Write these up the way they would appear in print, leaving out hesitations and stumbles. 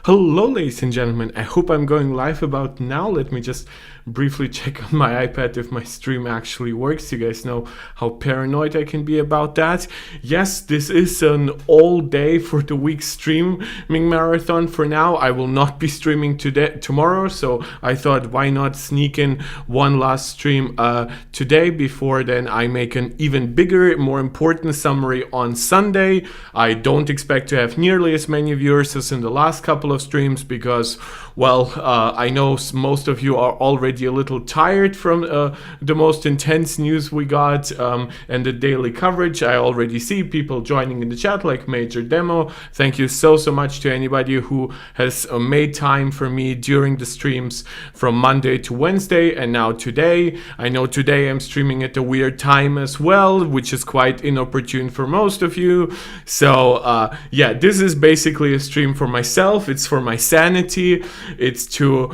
Hello, ladies and gentlemen. I hope I'm going live about now. Let me just briefly check on my iPad if my stream actually works. You guys know how paranoid I can be about that. Yes, this is an all day for the week streaming marathon for now. I will not be streaming tomorrow, so I thought why not sneak in one last stream today before then I make an even bigger, more important summary on Sunday. I don't expect to have nearly as many viewers as in the last couple of streams because, well, I know most of you are already a little tired from the most intense news we got and the daily coverage. I already see people joining in the chat like Major Demo. Thank you so much to anybody who has made time for me during the streams from Monday to Wednesday and now today. I know today I'm streaming at a weird time as well, which is quite inopportune for most of you. So yeah, this is basically a stream for myself. It's for my sanity. It's to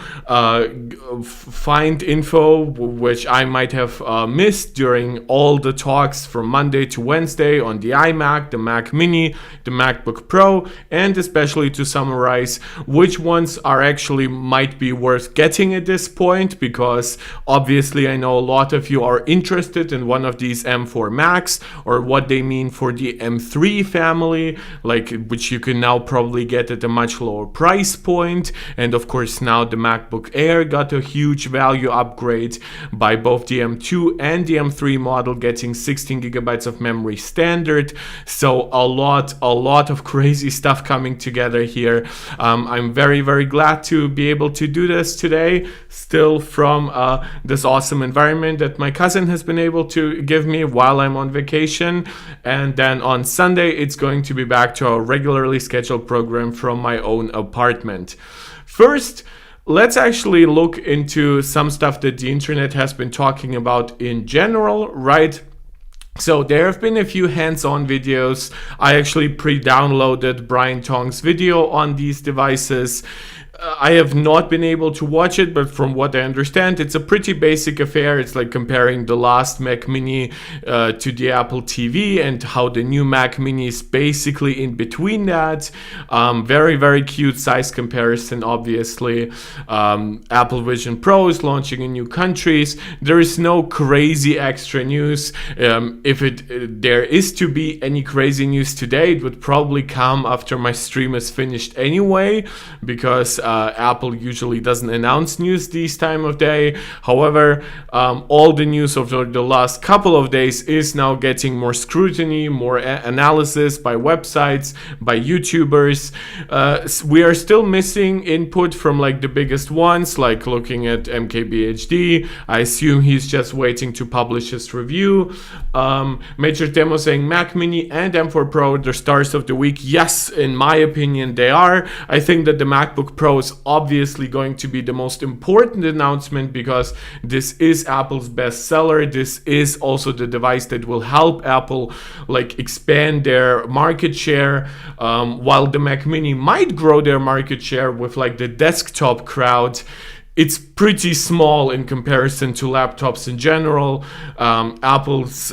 find info which I might have missed during all the talks from Monday to Wednesday on the iMac, the Mac Mini, the MacBook Pro, and especially to summarize which ones are actually might be worth getting at this point, because obviously I know a lot of you are interested in one of these M4 Macs or what they mean for the M3 family, like which you can now probably get at a much lower price point. And of course now the MacBook Air got a huge value upgrade by both the M2 and the M3 model getting 16 gigabytes of memory standard. So a lot of crazy stuff coming together here. I'm very glad to be able to do this today, still from this awesome environment that my cousin has been able to give me while I'm on vacation. And then on Sunday it's going to be back to our regularly scheduled program from my own apartment. First, let's actually look into some stuff that the internet has been talking about in general, right? So there have been a few hands-on videos. I actually pre-downloaded Brian Tong's video on these devices. I have not been able to watch it, but from what I understand, it's a pretty basic affair. It's like comparing the last Mac Mini to the Apple TV and how the new Mac Mini is basically in between that. Very cute size comparison, obviously. Apple Vision Pro is launching in new countries. There is no crazy extra news. If there is to be any crazy news today, it would probably come after my stream is finished anyway, because Apple usually doesn't announce news this time of day. However, all the news of the last couple of days is now getting more scrutiny, more analysis by websites, by YouTubers. We are still missing input from like the biggest ones, like looking at MKBHD. I assume he's just waiting to publish his review. Major Demo saying Mac Mini and M4 Pro, the stars of the week. Yes, in my opinion, they are. I think that the MacBook Pro is obviously going to be the most important announcement because this is Apple's best seller. This is also the device that will help Apple like expand their market share, while the Mac Mini might grow their market share with like the desktop crowd. It's pretty small in comparison to laptops in general. Apple's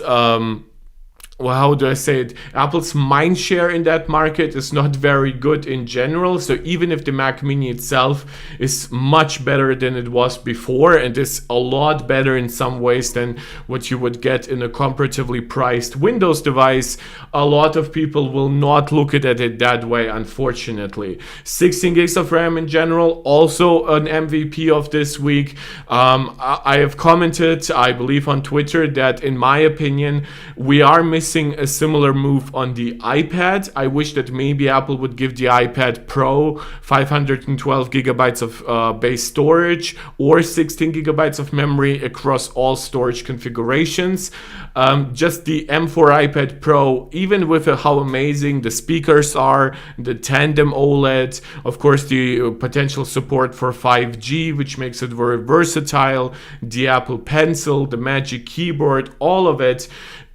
well, how do I say it? Apple's mind share in that market is not very good in general. So even if the Mac Mini itself is much better than it was before, and is a lot better in some ways than what you would get in a comparatively priced Windows device, a lot of people will not look at it that way, unfortunately. 16 gigs of RAM in general, also an MVP of this week. I have commented, I believe on Twitter, that in my opinion, we are missing a similar move on the iPad. I wish that maybe Apple would give the iPad Pro 512 gigabytes of base storage or 16 gigabytes of memory across all storage configurations. Just the M4 iPad Pro, even with how amazing the speakers are, the tandem OLED, of course the potential support for 5G, which makes it very versatile, the Apple Pencil, the Magic Keyboard, all of it.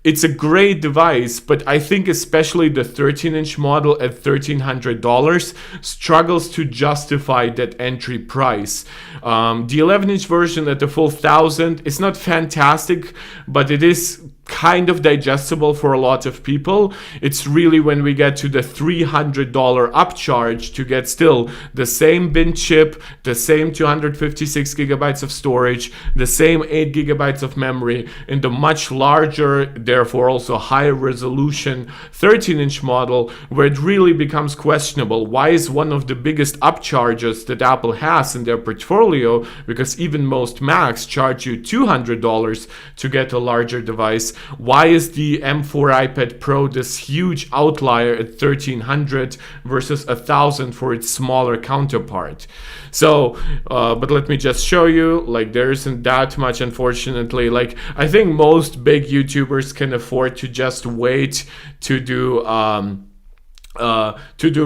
It's a great device, but I think especially the 13-inch model at $1,300 struggles to justify that entry price. The 11-inch version at the full $1,000 is not fantastic, but it is kind of digestible for a lot of people. It's really when we get to the $300 upcharge to get still the same bin chip, the same 256 gigabytes of storage, the same 8 gigabytes of memory, and the much larger, therefore also higher resolution 13-inch model, where it really becomes questionable. Why is one of the biggest upcharges that Apple has in their portfolio, because even most Macs charge you $200 to get a larger device, why is the M4 iPad Pro this huge outlier at $1,300 versus $1,000 for its smaller counterpart? So, but let me just show you, like, there isn't that much, unfortunately. Like, I think most big YouTubers can afford to just wait to do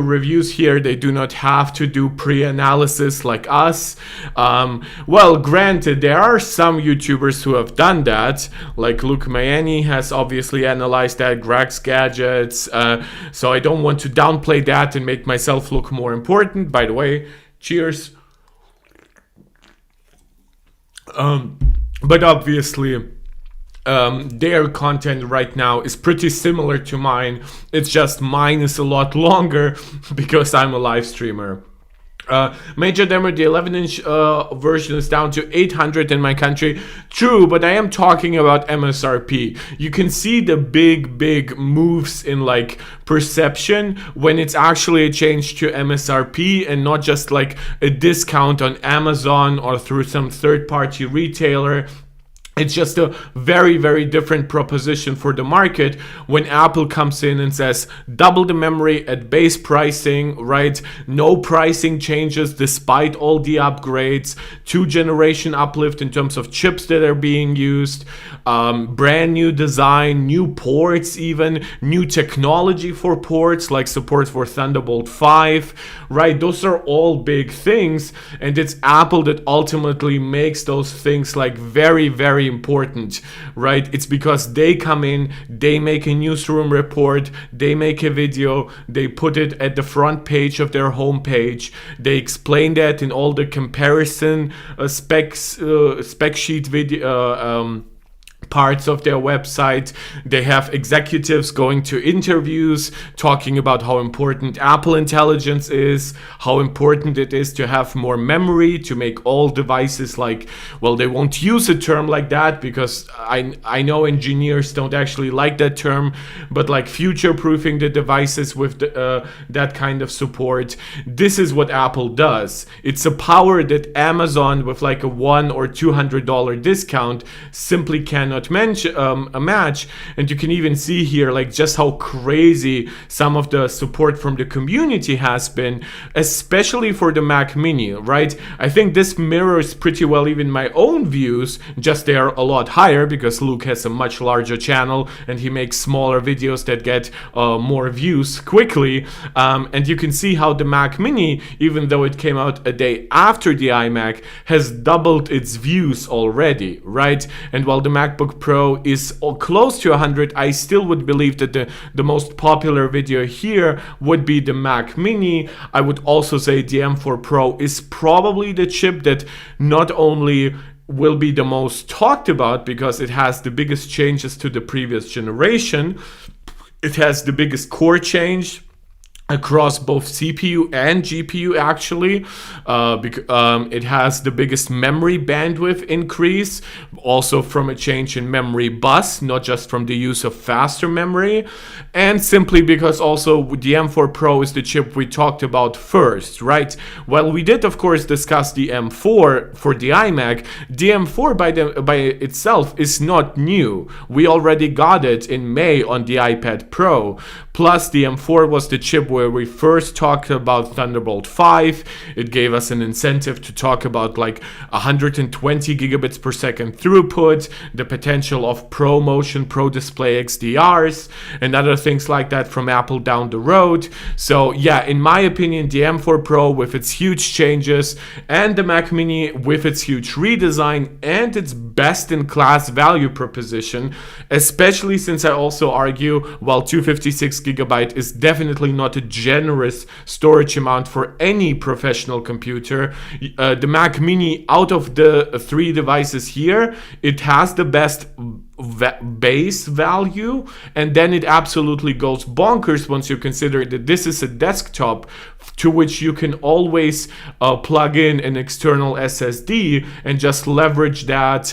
reviews here. They do not have to do pre-analysis like us. Well, granted, there are some YouTubers who have done that, like Luke Mayani has obviously analyzed that, Greg's Gadgets, so I don't want to downplay that and make myself look more important. By the way, cheers. But obviously their content right now is pretty similar to mine. It's just mine is a lot longer because I'm a live streamer. Major demo, the 11-inch version is down to $800 in my country. True, but I am talking about MSRP. You can see the big moves in like perception when it's actually a change to MSRP and not just like a discount on Amazon or through some third-party retailer. It's just a very different proposition for the market when Apple comes in and says double the memory at base pricing, right? No pricing changes despite all the upgrades, 2-generation uplift in terms of chips that are being used, brand new design, new ports, even new technology for ports like support for Thunderbolt 5, right? Those are all big things, and it's Apple that ultimately makes those things like very important, right? It's because they come in, they make a newsroom report, they make a video, they put it at the front page of their homepage, they explain that in all the comparison spec sheet video parts of their website. They have executives going to interviews talking about how important Apple Intelligence is, how important it is to have more memory to make all devices like, well, they won't use a term like that because I know engineers don't actually like that term, but like future-proofing the devices with that kind of support. This is what Apple does. It's a power that Amazon with like a $100 or $200 discount simply cannot match. And you can even see here like just how crazy some of the support from the community has been, especially for the Mac Mini, right? I think this mirrors pretty well even my own views, just they are a lot higher because Luke has a much larger channel and he makes smaller videos that get more views quickly, and you can see how the Mac Mini, even though it came out a day after the iMac, has doubled its views already, right? And while the MacBook Pro is close to 100, I still would believe that the most popular video here would be the Mac Mini. I would also say the M4 Pro is probably the chip that not only will be the most talked about because it has the biggest changes to the previous generation, it has the biggest core change across both CPU and GPU actually. It has the biggest memory bandwidth increase, also from a change in memory bus, not just from the use of faster memory, and simply because also the M4 Pro is the chip we talked about first, right? Well, we did of course discuss the M4 for the iMac. The M4 by itself is not new. We already got it in May on the iPad Pro. Plus the M4 was the chip where we first talked about Thunderbolt 5. It gave us an incentive to talk about like 120 gigabits per second throughput, the potential of ProMotion, Pro Display XDRs, and other things like that from Apple down the road. So yeah, in my opinion, the M4 Pro with its huge changes and the Mac Mini with its huge redesign and its best-in-class value proposition, especially since I also argue while 256 gigabyte is definitely not a generous storage amount for any professional computer, the Mac Mini, out of the three devices here, it has the best base value, and then it absolutely goes bonkers once you consider that this is a desktop to which you can always plug in an external SSD and just leverage that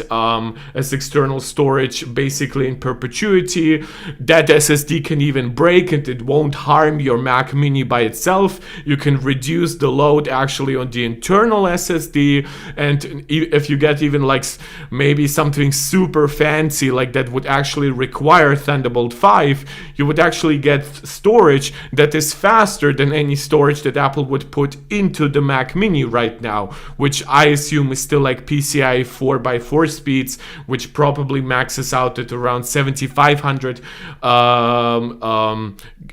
as external storage basically in perpetuity. That SSD can even break and it won't harm your Mac Mini by itself. You can reduce the load actually on the internal SSD, and if you get even like maybe something super fancy like that would actually require Thunderbolt 5, you would actually get storage that is faster than any storage that Apple would put into the Mac Mini right now, which I assume is still like PCIe 4x4 speeds, which probably maxes out at around 7,500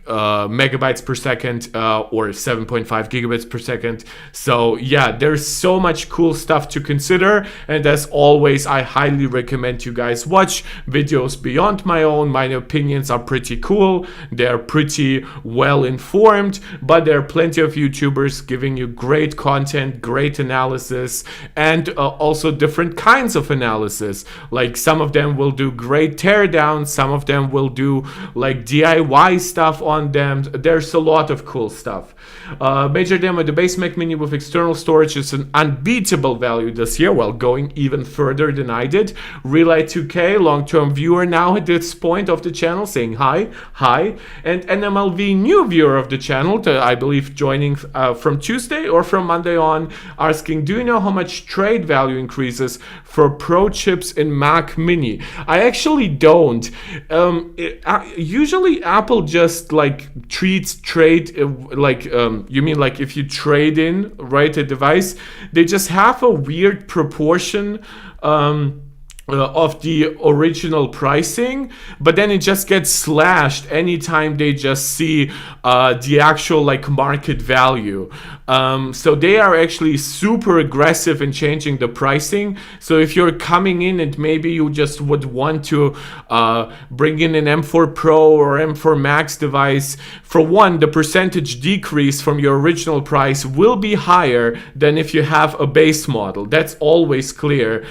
megabytes per second or 7.5 gigabits per second. So yeah, there's so much cool stuff to consider, and as always, I highly recommend you guys watch videos beyond my own. My opinions are pretty cool, they're pretty well informed, but there are plenty of YouTubers giving you great content, great analysis, and also different kinds of analysis. Like some of them will do great teardowns, some of them will do like DIY stuff on them. There's a lot of cool stuff. Major demo, the base Mac Mini with external storage is an unbeatable value this year, well, going even further than I did. Relay 2K, long-term viewer now at this point of the channel, saying hi, and NMLV, new viewer of the channel, I believe joining from Tuesday or from Monday on, asking, do you know how much trade value increases for Pro chips in Mac Mini? I actually don't. Usually Apple just like treats trade you mean like if you trade in, right, a device, they just have a weird proportion of the original pricing, but then it just gets slashed anytime they just see the actual like market value. So they are actually super aggressive in changing the pricing. So if you're coming in and maybe you just would want to bring in an M4 Pro or M4 Max device, for one, the percentage decrease from your original price will be higher than if you have a base model. That's always clear.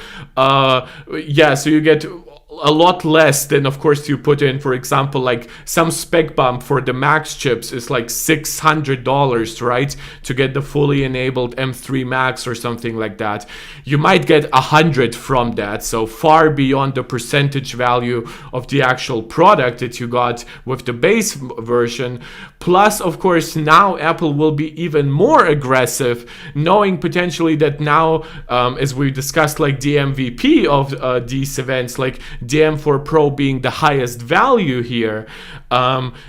Yeah, so you get a lot less than, of course, you put in, for example, like some spec bump for the Max chips is like $600, right, to get the fully enabled M3 Max or something like that. You might get 100 from that, so far beyond the percentage value of the actual product that you got with the base version. Plus, of course, now Apple will be even more aggressive, knowing potentially that now, as we discussed, like the MVP of these events, like the M4 Pro being the highest value here,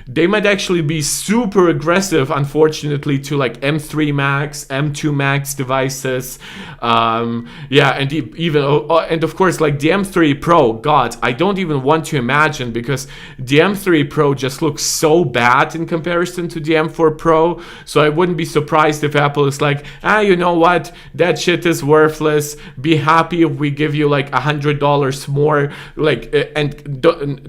they might actually be super aggressive, unfortunately, to like M3 Max, M2 Max devices. Yeah, and even, and of course, like the M3 Pro, God, I don't even want to imagine, because the M3 Pro just looks so bad in comparison to the M4 Pro. So I wouldn't be surprised if Apple is like, you know what, that shit is worthless. Be happy if we give you like $100 more. Like, and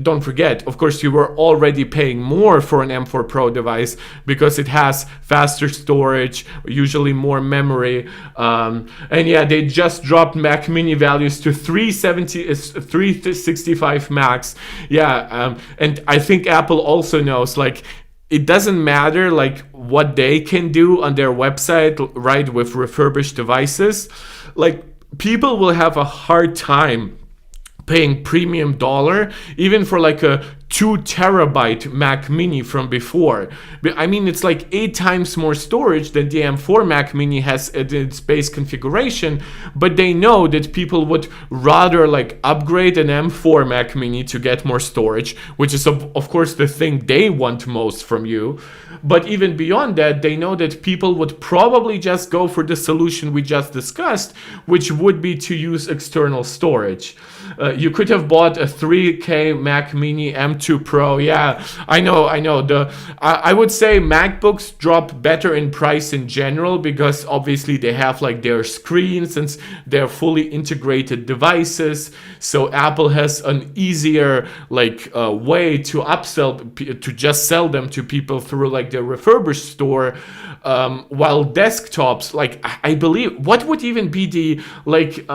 don't forget, of course, you were already paying more for an M4 Pro device because it has faster storage, usually more memory. And yeah, they just dropped Mac Mini values to 365 Max. Yeah, and I think Apple also knows, like, it doesn't matter like what they can do on their website, right, with refurbished devices. Like, people will have a hard time paying premium dollar even for like a 2 terabyte Mac Mini from before. I mean, it's like 8 times more storage than the M4 Mac Mini has at its base configuration, but they know that people would rather like upgrade an M4 Mac Mini to get more storage, which is of course the thing they want most from you. But even beyond that, they know that people would probably just go for the solution we just discussed, which would be to use external storage. You could have bought a 3K Mac Mini M2 Pro. Yeah, I know. I would say MacBooks drop better in price in general because obviously they have like their screens and they're fully integrated devices. So Apple has an easier like way to upsell, to just sell them to people through like their refurbished store. While desktops, like I believe, what would even be the like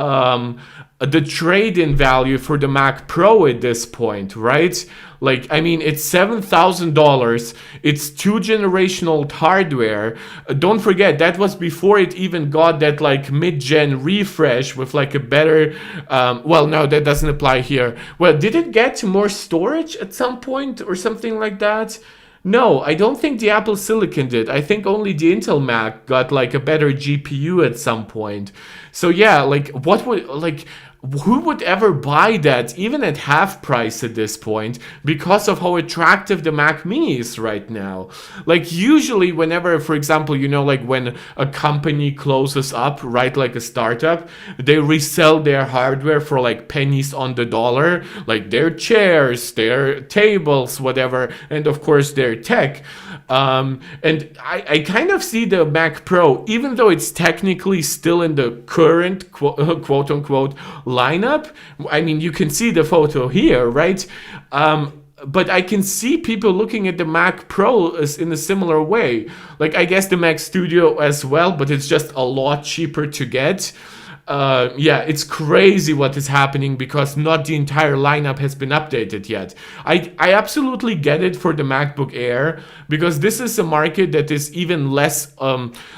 the trade-in value for the Mac Pro at this point, right? Like, I mean, it's $7,000. It's 2-generational hardware. Don't forget, that was before it even got that like mid-gen refresh with like a better, well, no, that doesn't apply here. Well, did it get more storage at some point or something like that? No, I don't think the Apple Silicon did. I think only the Intel Mac got like a better GPU at some point. So yeah, like what would, like, who would ever buy that even at half price at this point because of how attractive the Mac Mini is right now? Like usually whenever, for example, you know, like when a company closes up, right, like a startup, they resell their hardware for like pennies on the dollar, like their chairs, their tables, whatever, and of course their tech. And I kind of see the Mac Pro, even though it's technically still in the current quote unquote lineup. I mean, you can see the photo here, right? But I can see people looking at the Mac Pro as in a similar way. Like, I guess the Mac Studio as well, but it's just a lot cheaper to get. Yeah, it's crazy what is happening because not the entire lineup has been updated yet. I absolutely get it for the MacBook Air because this is a market that is even less,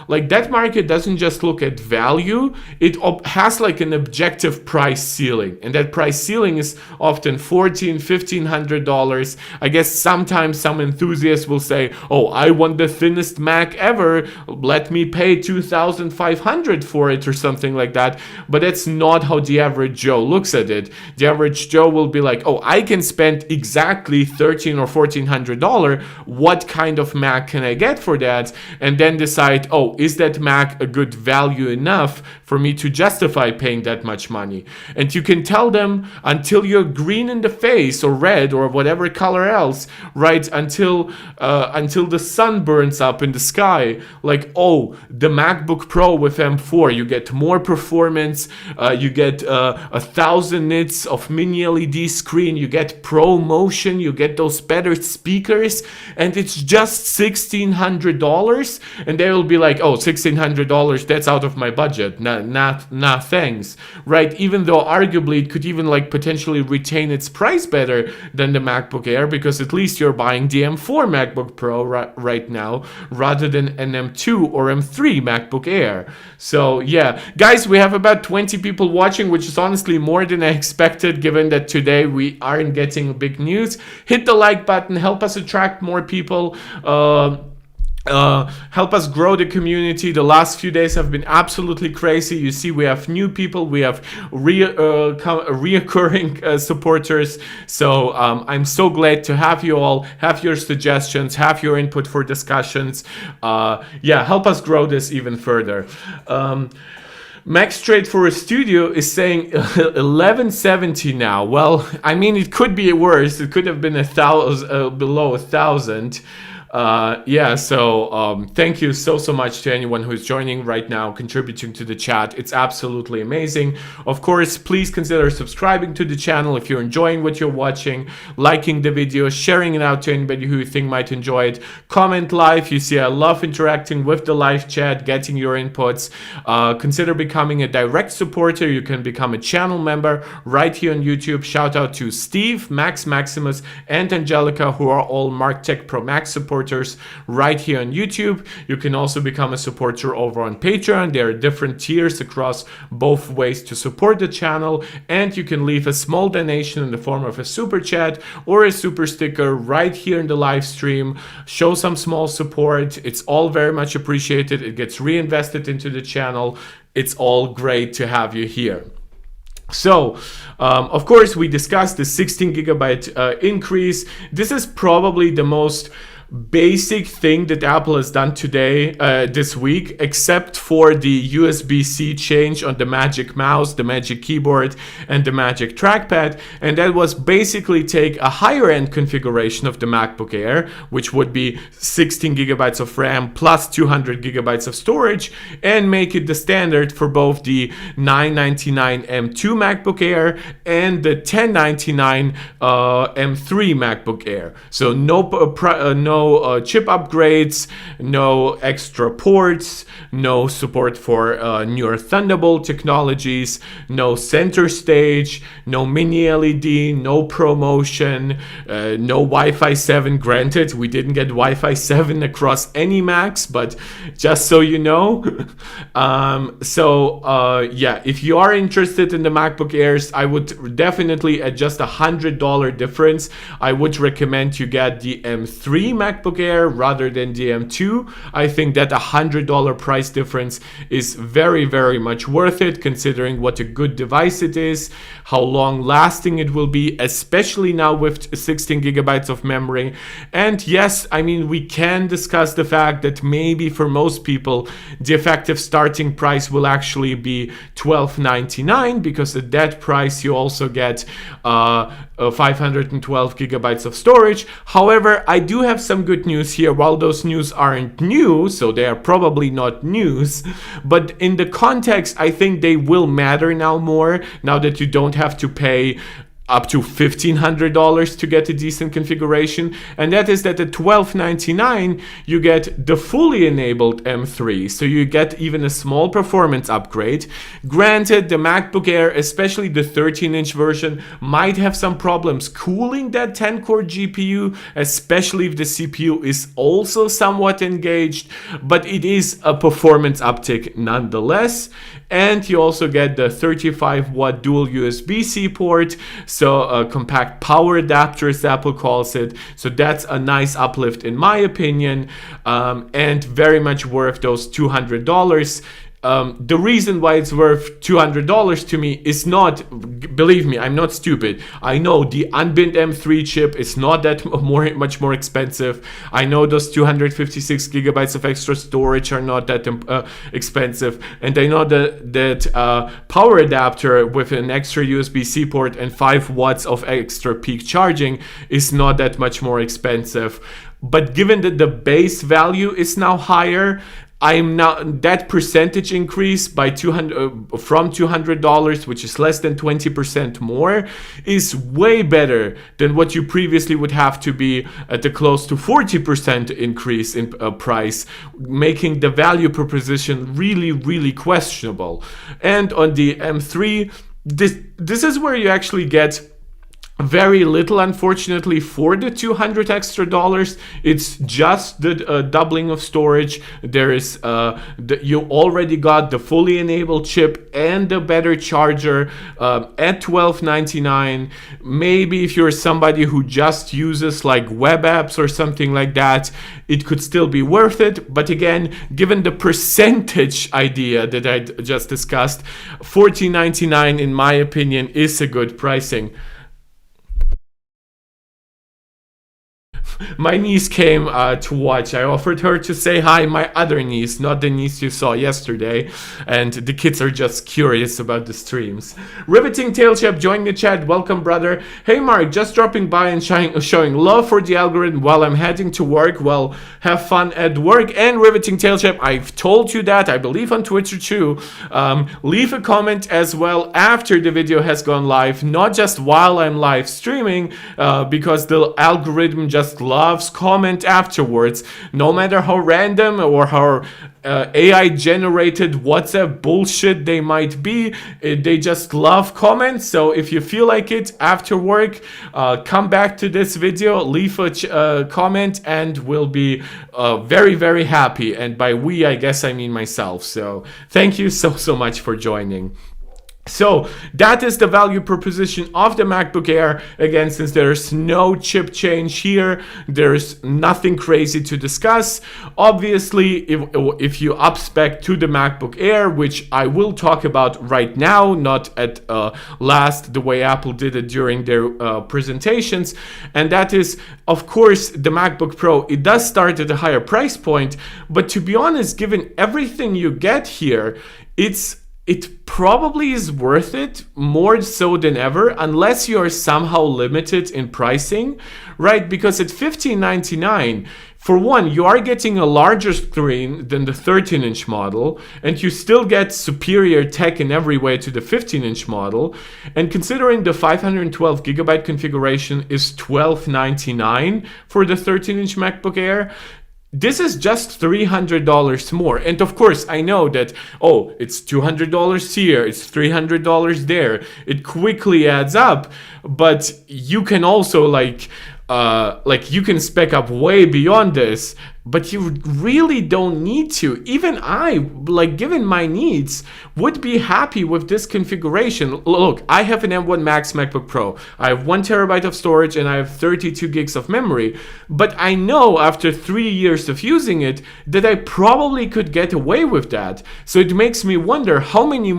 like that market doesn't just look at value, it has like an objective price ceiling. And that price ceiling is often $1,400, $1,500. I guess sometimes some enthusiasts will say, oh, I want the thinnest Mac ever, let me pay $2,500 for it or something like that. But that's not how the average Joe looks at it. The average Joe will be like, oh, I can spend exactly $1,300 or $1,400. What kind of Mac can I get for that? And then decide, oh, is that Mac a good value enough for me to justify paying that much money? And you can tell them until you're green in the face or red or whatever color else, right? Until the sun burns up in the sky, like, oh, the MacBook Pro with M4, you get more performance, you get 1,000 nits of mini LED screen, you get Pro Motion, you get those better speakers, and it's just $1,600. And they will be like, oh, $1,600, that's out of my budget. Nah, thanks, right? Even though arguably it could even like potentially retain its price better than the MacBook Air, because at least you're buying the M4 MacBook Pro right now rather than an M2 or M3 MacBook Air. So yeah, guys, we have about 20 people watching, which is honestly more than I expected given that today we aren't getting big news. Hit the like button, help us attract more people. Help us grow the community. The last few days have been absolutely crazy. You see, we have new people, we have reoccurring supporters. So I'm so glad to have you all, have your suggestions, have your input for discussions. Yeah, help us grow this even further. Max Trade for a Studio is saying 1170 now. Well, I mean, it could be worse. It could have been below 1,000. Yeah, so thank you so much to anyone who's joining right now, contributing to the chat. It's absolutely amazing. Of course, please consider subscribing to the channel if you're enjoying what you're watching, liking the video, sharing it out to anybody who you think might enjoy it. Comment live. You see, I love interacting with the live chat, getting your inputs. Consider becoming a direct supporter. You can become a channel member right here on YouTube. Shout out to Steve, Max Maximus, and Angelica, who are all MarkTech Pro Max supporters right here on YouTube. You can also become a supporter over on Patreon. There are different tiers across both ways to support the channel, and you can leave a small donation in the form of a super chat or a super sticker right here in the live stream. Show some small support. It's all very much appreciated. It gets reinvested into the channel. It's all great to have you here. So, of course, we discussed the 16 gigabyte increase. This is probably the most basic thing that Apple has done today, this week, except for the USB-C change on the Magic Mouse, the Magic Keyboard, and the Magic Trackpad. And that was basically take a higher end configuration of the MacBook Air, which would be 16 gigabytes of RAM plus 200 gigabytes of storage, and make it the standard for both the $999 M2 MacBook Air and the $1,099 M3 MacBook Air. So no no chip upgrades, no extra ports, no support for newer Thunderbolt technologies, no center stage, no mini LED, no ProMotion, no Wi-Fi 7. Granted, we didn't get Wi-Fi 7 across any Macs, but just so you know. Yeah, if you are interested in the MacBook Airs, I would definitely, at just $100 difference, I would recommend you get the M3 MacBook Air rather than the M2. I think that $100 price difference is very, very much worth it, considering what a good device it is, how long lasting it will be, especially now with 16 gigabytes of memory. And yes, I mean, we can discuss the fact that maybe for most people the effective starting price will actually be $12.99, because at that price you also get 512 gigabytes of storage. However, I do have some good news here. While those news aren't new, so they are probably not news, but in the context, I think they will matter now more, now that you don't have to pay up to $1,500 to get a decent configuration. And that is that at $12.99 you get the fully enabled M3, so you get even a small performance upgrade. Granted, the MacBook Air, especially the 13-inch version, might have some problems cooling that 10-core GPU, especially if the CPU is also somewhat engaged, but it is a performance uptick nonetheless. And you also get the 35-watt dual USB-C port, so a compact power adapter, as Apple calls it. So that's a nice uplift in my opinion, and very much worth those $200. The reason why it's worth $200 to me is not, believe me, I'm not stupid. I know the unbinned M3 chip is not that much more expensive. I know those 256 gigabytes of extra storage are not that expensive. And I know that power adapter with an extra USB-C port and 5 watts of extra peak charging is not that much more expensive. But given that the base value is now higher, I'm now, that percentage increase by from $200, which is less than 20% more, is way better than what you previously would have to be at a close to 40% increase in price, making the value proposition really, really questionable. And on the M3, this is where you actually get very little, unfortunately, for the $200 extra. It's just the doubling of storage. There is you already got the fully enabled chip and the better charger at $12.99. Maybe if you're somebody who just uses like web apps or something like that, it could still be worth it. But again, given the percentage idea that I just discussed, $14.99 in my opinion is a good pricing. My niece came to watch. I offered her to say hi, my other niece, not the niece you saw yesterday. And the kids are just curious about the streams. Riveting Tailchap joined the chat. Welcome, brother. Hey, Mark, just dropping by and showing love for the algorithm while I'm heading to work. Well, have fun at work. And Riveting Tailchap, I've told you that, I believe on Twitter too. Leave a comment as well after the video has gone live, not just while I'm live streaming, because the algorithm just loves comment afterwards, no matter how random or how AI generated WhatsApp bullshit they might be. They just love comments. So if you feel like it after work, come back to this video, leave a comment, and we'll be very, very happy. And by we, I guess I mean myself. So thank you so much for joining. So that is the value proposition of the MacBook Air. Again, since there's no chip change here, there's nothing crazy to discuss. Obviously, if you upspec to the MacBook Air, which I will talk about right now, not at last, the way Apple did it during their presentations, and that is, of course, the MacBook Pro. It does start at a higher price point, but to be honest, given everything you get here, it probably is worth it more so than ever, unless you are somehow limited in pricing, right? Because at $15.99, For one, you are getting a larger screen than the 13-inch model, and you still get superior tech in every way to the 15-inch model. And considering the 512 gigabyte configuration is $1299 for the 13-inch MacBook Air, this is just $300 more. And of course, I know that, oh, it's $200 here, it's $300 there. It quickly adds up, but you can also like you can spec up way beyond this, but you really don't need to. Even I, like, given my needs, would be happy with this configuration. Look, I have an M1 Max MacBook Pro. I have 1 terabyte of storage and I have 32 gigs of memory. But I know after 3 years of using it that I probably could get away with that. So it makes me wonder how many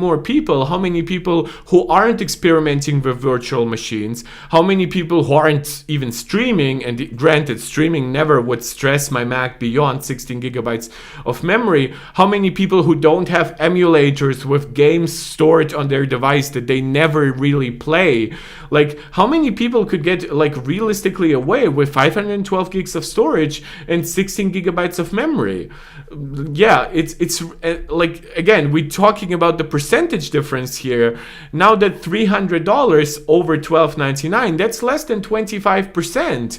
people who aren't experimenting with virtual machines, how many people who aren't even streaming, and granted, streaming never would stress my Mac beyond 16 gigabytes of memory, how many people who don't have emulators with games stored on their device that they never really play, like how many people could get like realistically away with 512 gigs of storage and 16 gigabytes of memory? Yeah, it's like, again, we're talking about the percentage difference here. Now that $300 over $1299, that's less than 25%.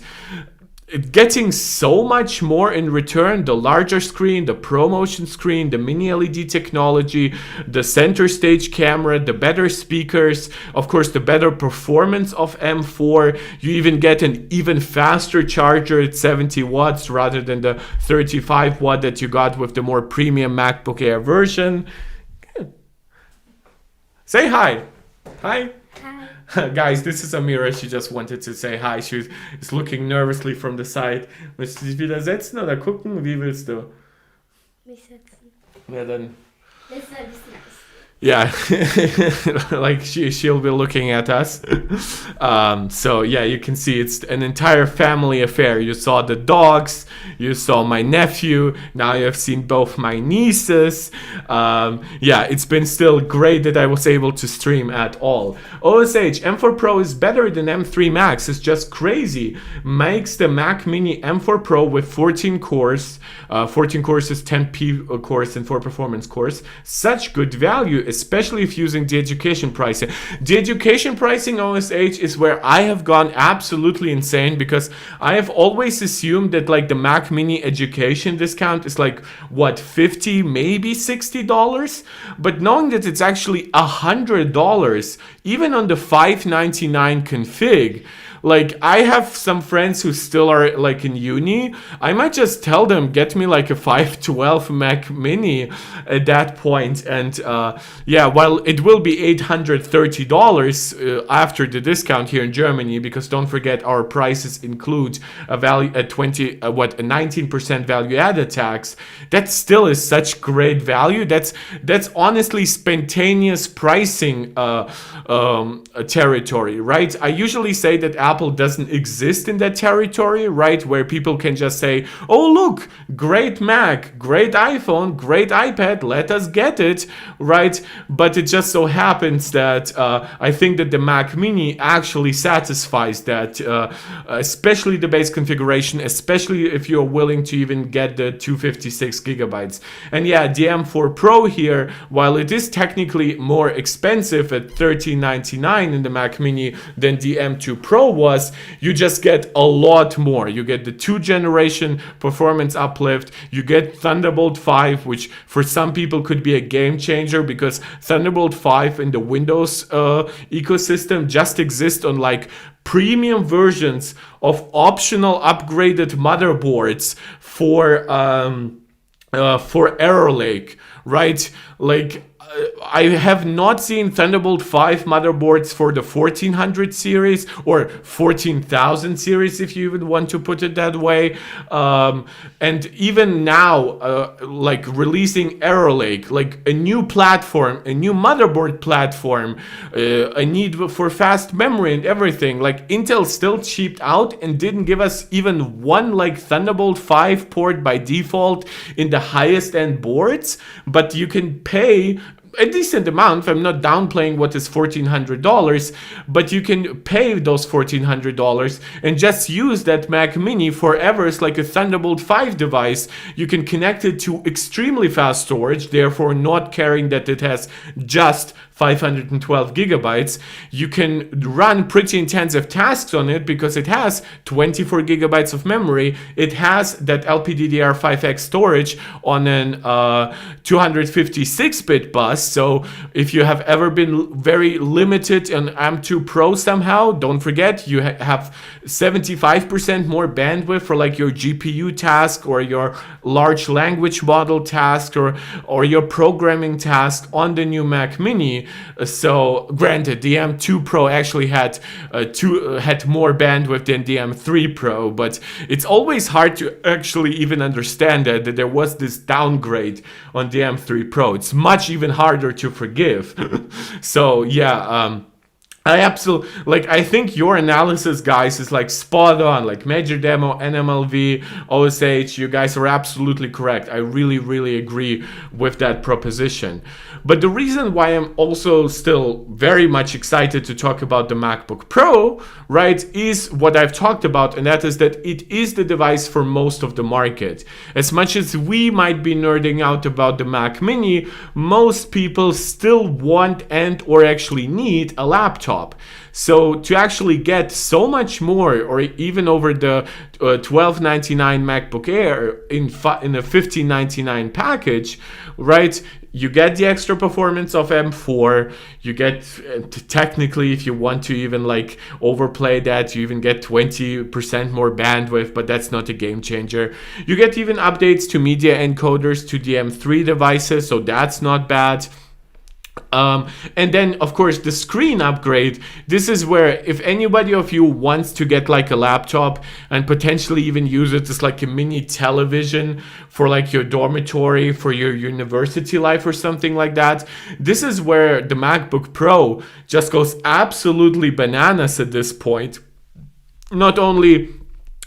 Getting so much more in return: the larger screen, the ProMotion screen, the mini LED technology, the center stage camera, the better speakers, of course the better performance of M4. You even get an even faster charger at 70 watts rather than the 35 watt that you got with the more premium MacBook Air version. Say hi. Hi. Guys, this is Amira. She just wanted to say hi. She is looking nervously from the side. Möchtest du dich wieder setzen oder gucken? Wie willst du? Mich setzen. Ja, dann. Das ist ein bisschen nice. Yeah, like she'll be looking at us. So yeah, you can see it's an entire family affair. You saw the dogs, you saw my nephew, now you have seen both my nieces. Yeah, it's been still great that I was able to stream at all. OSH, M4 Pro is better than M3 Max. It's just crazy. Makes the Mac Mini M4 Pro with 14 cores, 14 cores, 10P cores, and 4 performance cores. Such good value, especially if using the education pricing. The education pricing OSH is where I have gone absolutely insane, because I have always assumed that like the Mac Mini education discount is like what, $50, maybe $60, but knowing that it's actually $100 even on the $599 config. Like, I have some friends who still are like in uni. I might just tell them, get me like a 512 Mac Mini at that point. And yeah, while it will be $830 after the discount here in Germany, because don't forget our prices include a 19% value added tax. That still is such great value. That's honestly spontaneous pricing territory, right? I usually say that Apple doesn't exist in that territory, right? Where people can just say, oh, look, great Mac, great iPhone, great iPad, let us get it, right? But it just so happens that I think that the Mac Mini actually satisfies that, especially the base configuration, especially if you're willing to even get the 256 gigabytes. And yeah, the M4 Pro here, while it is technically more expensive at $1399 in the Mac Mini than the M2 Pro was, you just get a lot more. You get the 2nd-generation performance uplift. You get Thunderbolt 5, which for some people could be a game changer, because Thunderbolt 5 in the Windows ecosystem just exists on like premium versions of optional upgraded motherboards for Arrow Lake, right? Like, I have not seen Thunderbolt 5 motherboards for the 1400 series or 14,000 series, if you even want to put it that way. And even now, like releasing Arrow Lake, like a new platform, a new motherboard platform, a need for fast memory and everything. Like, Intel still cheaped out and didn't give us even one like Thunderbolt 5 port by default in the highest end boards, but you can pay a decent amount. I'm not downplaying what is $1,400, but you can pay those $1,400 and just use that Mac Mini forever as like a Thunderbolt 5 device. You can connect it to extremely fast storage, therefore not caring that it has just 512 gigabytes. You can run pretty intensive tasks on it because it has 24 gigabytes of memory. It has that LPDDR5X storage on an 256-bit bus. So if you have ever been very limited on M2 Pro somehow, don't forget you have 75% more bandwidth for like your GPU task or your large language model task or your programming task on the new Mac Mini. So granted, the M2 Pro actually had more bandwidth than the M3 Pro, but it's always hard to actually even understand that there was this downgrade on the M3 Pro. It's much even harder to forgive. So yeah, I think your analysis, guys, is like spot on. Like Major Demo, NMLV, OSH, you guys are absolutely correct. I really, really agree with that proposition. But the reason why I'm also still very much excited to talk about the MacBook Pro, right, is what I've talked about, and that is that it is the device for most of the market. As much as we might be nerding out about the Mac Mini, most people still want and or actually need a laptop. So to actually get so much more, or even over the $1,299 MacBook Air in a $1,599 package, right? You get the extra performance of M4. You get, technically, if you want to even like overplay that, you even get 20% more bandwidth, but that's not a game changer. You get even updates to media encoders to the M3 devices, so that's not bad. And then, of course, the screen upgrade. This is where if anybody of you wants to get like a laptop and potentially even use it as like a mini television for like your dormitory, for your university life or something like that, this is where the MacBook Pro just goes absolutely bananas at this point. Not only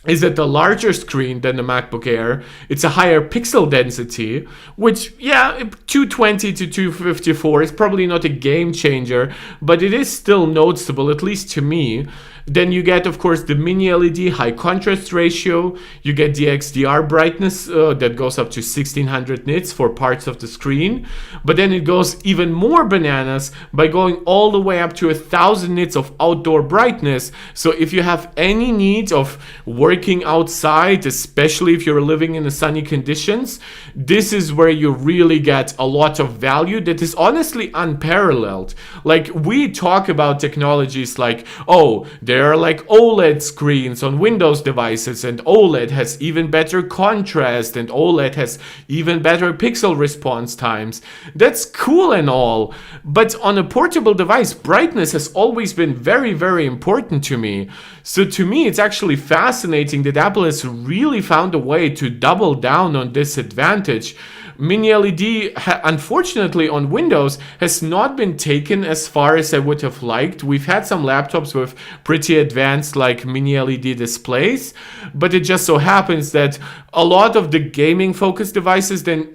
is it a larger screen than the MacBook Air, it's a higher pixel density, which, yeah, 220 to 254 is probably not a game changer, but it is still noticeable, at least to me. Then you get, of course, the mini LED high contrast ratio. You get the XDR brightness that goes up to 1600 nits for parts of the screen. But then it goes even more bananas by going all the way up to 1000 nits of outdoor brightness. So if you have any need of working outside, especially if you're living in the sunny conditions, this is where you really get a lot of value that is honestly unparalleled. Like, we talk about technologies like, oh, there are like OLED screens on Windows devices, and OLED has even better contrast, and OLED has even better pixel response times. That's cool and all, but on a portable device, brightness has always been very, very important to me. So to me, it's actually fascinating that Apple has really found a way to double down on this advantage. Mini LED, unfortunately, on Windows has not been taken as far as I would have liked. We've had some laptops with pretty advanced like mini LED displays, but it just so happens that a lot of the gaming focused devices then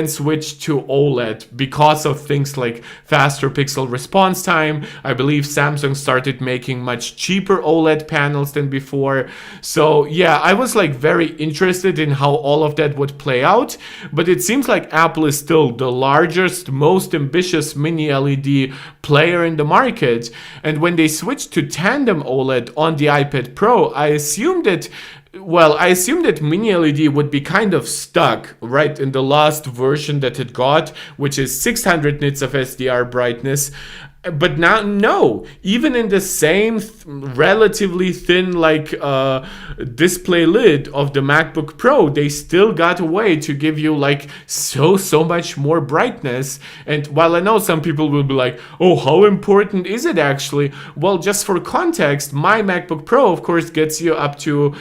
switched to OLED because of things like faster pixel response time. I believe Samsung started making much cheaper OLED panels than before. So yeah, I was like very interested in how all of that would play out, but it seems like Apple is still the largest, most ambitious mini LED player in the market. And when they switched to tandem OLED on the iPad Pro, I assumed that mini LED would be kind of stuck right in the last version that it got, which is 600 nits of SDR brightness. But now, no, even in the same relatively thin display lid of the MacBook Pro, they still got a way to give you like so much more brightness. And while I know some people will be like, oh, how important is it actually? Well, just for context, my MacBook Pro, of course, gets you up to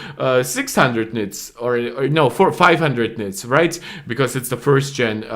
600 nits or no, for 500 nits, right? Because it's the first gen.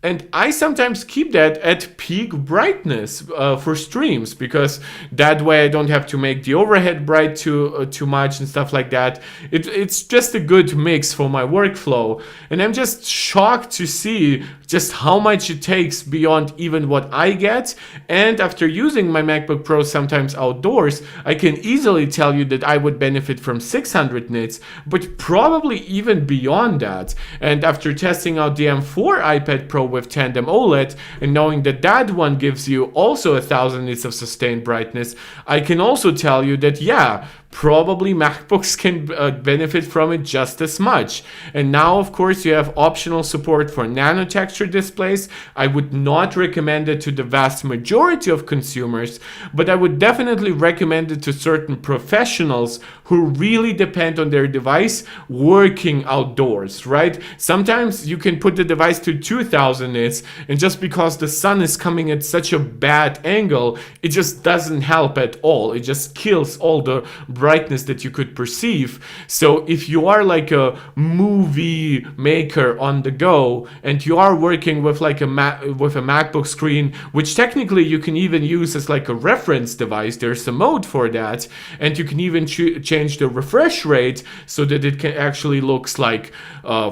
And I sometimes keep that at peak brightness for streams, because that way I don't have to make the overhead bright too much and stuff like that. It's just a good mix for my workflow. And I'm just shocked to see just how much it takes beyond even what I get. And after using my MacBook Pro sometimes outdoors, I can easily tell you that I would benefit from 600 nits, but probably even beyond that. And after testing out the M4 iPad Pro with tandem OLED and knowing that that one gives you also 1000 nits of sustained brightness, I can also tell you that yeah, probably MacBooks can benefit from it just as much. And now, of course, you have optional support for nano texture displays. I would not recommend it to the vast majority of consumers, but I would definitely recommend it to certain professionals who really depend on their device working outdoors, right? Sometimes you can put the device to 2000 nits, and just because the sun is coming at such a bad angle, it just doesn't help at all. It just kills all the brightness that you could perceive. So if you are like a movie maker on the go and you are working with like a MacBook screen, which technically you can even use as like a reference device, there's a mode for that, and you can even change the refresh rate so that it can actually looks like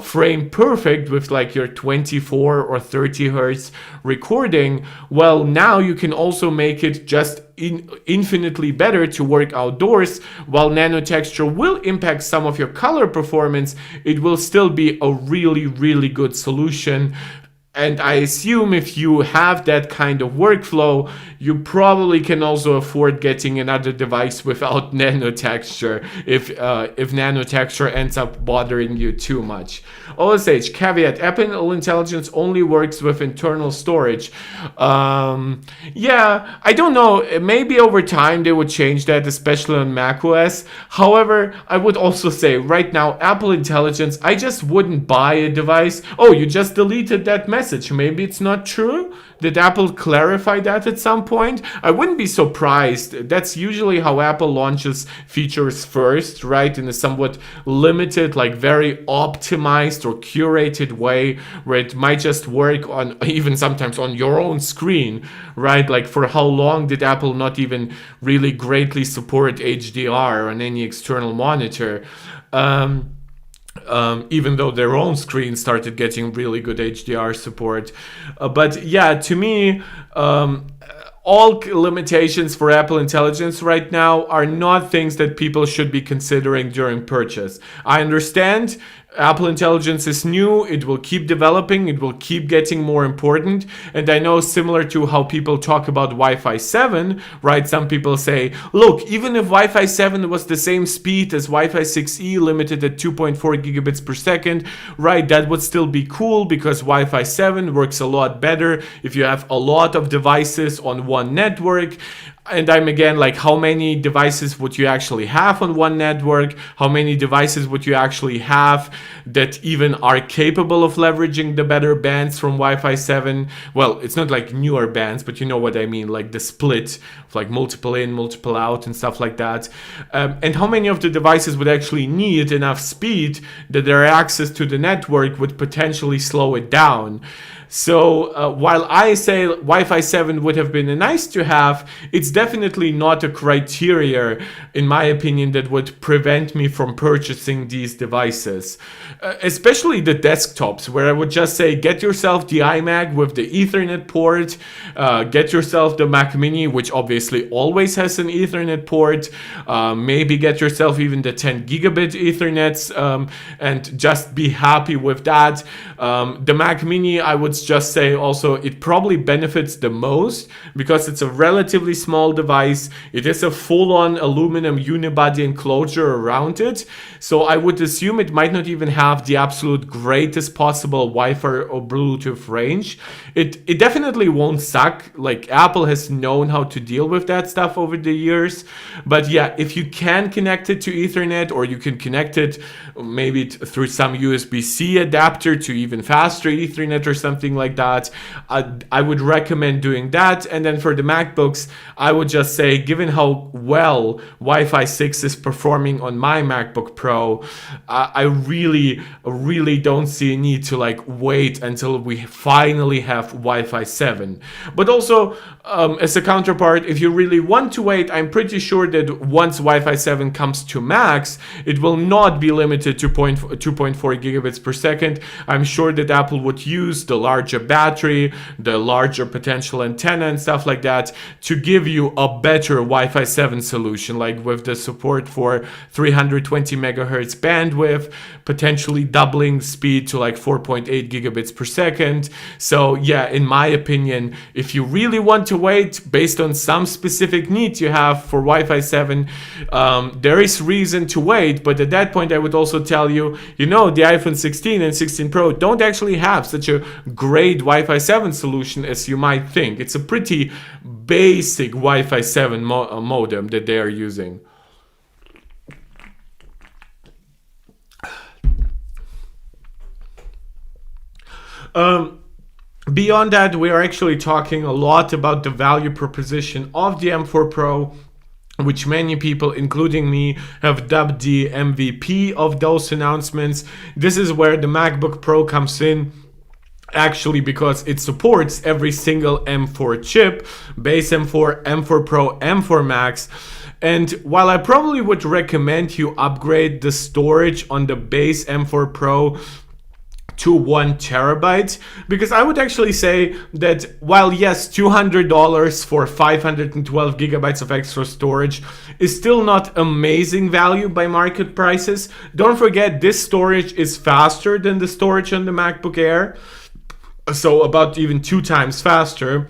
frame perfect with like your 24 or 30 hertz recording. Well, now you can also make it just infinitely better to work outdoors. While nano texture will impact some of your color performance, it will still be a really good solution. And I assume if you have that kind of workflow, you probably can also afford getting another device without nano texture if nano texture ends up bothering you too much. OSH, caveat, Apple Intelligence only works with internal storage. Yeah, I don't know. Maybe over time they would change that, especially on macOS. However, I would also say right now, Apple Intelligence, I just wouldn't buy a device. Oh, you just deleted that message. Maybe it's not true. Did Apple clarify that at some point? I wouldn't be surprised. That's usually how Apple launches features first, right? In a somewhat limited, like very optimized or curated way, where it might just work on even sometimes on your own screen, right? Like for how long did Apple not even really greatly support HDR on any external monitor? Even though their own screen started getting really good HDR support. But yeah, to me, all limitations for Apple Intelligence right now are not things that people should be considering during purchase. I understand Apple Intelligence is new, it will keep developing, it will keep getting more important, and I know similar to how people talk about Wi-Fi 7, right? Some people say, look, even if Wi-Fi 7 was the same speed as Wi-Fi 6E limited at 2.4 gigabits per second, right, that would still be cool because Wi-Fi 7 works a lot better if you have a lot of devices on one network. And I'm again like, how many devices would you actually have on one network? How many devices would you actually have that even are capable of leveraging the better bands from Wi-Fi 7? Well, it's not like newer bands, but you know what I mean, like the split of like multiple in, multiple out and stuff like that. And how many of the devices would actually need enough speed that their access to the network would potentially slow it down? So while I say Wi-Fi 7 would have been a nice to have, it's definitely not a criteria, in my opinion, that would prevent me from purchasing these devices. Especially the desktops, where I would just say, get yourself the iMac with the Ethernet port, get yourself the Mac Mini, which obviously always has an Ethernet port, maybe get yourself even the 10 gigabit Ethernets, and just be happy with that. The Mac Mini, I would just say also, it probably benefits the most because it's a relatively small device. It is a full-on aluminum unibody enclosure around it, so I would assume it might not even have the absolute greatest possible Wi-Fi or Bluetooth range. It definitely won't suck. Like, Apple has known how to deal with that stuff over the years. But yeah, if you can connect it to Ethernet, or you can connect it maybe through some USB-C adapter to even faster Ethernet or something like that, I would recommend doing that. And then for the MacBooks, I would just say, given how well Wi-Fi 6 is performing on my MacBook Pro, I really don't see a need to like wait until we finally have Wi-Fi 7. But also, as a counterpart, if you really want to wait, I'm pretty sure that once Wi-Fi 7 comes to Macs, it will not be limited to 2.4 gigabits per second. I'm sure that Apple would use the larger battery, the larger potential antenna and stuff like that to give you a better Wi-Fi 7 solution, like with the support for 320 megahertz bandwidth, potentially doubling speed to like 4.8 gigabits per second. So yeah, in my opinion, if you really want to wait based on some specific need you have for Wi-Fi 7, there is reason to wait. But at that point, I would also tell you, the iPhone 16 and 16 Pro don't actually have such a great Wi-Fi 7 solution as you might think. It's a pretty basic Wi-Fi 7 modem that they are using. Beyond that, we are actually talking a lot about the value proposition of the M4 Pro, which many people, including me, have dubbed the MVP of those announcements. This is where the MacBook Pro comes in, actually, because it supports every single M4 chip, base M4, M4 Pro, M4 Max. And while I probably would recommend you upgrade the storage on the base M4 Pro to 1 terabyte, because I would actually say that while yes, $200 for 512 gigabytes of extra storage is still not amazing value by market prices, don't forget this storage is faster than the storage on the MacBook Air, so about even 2 times faster.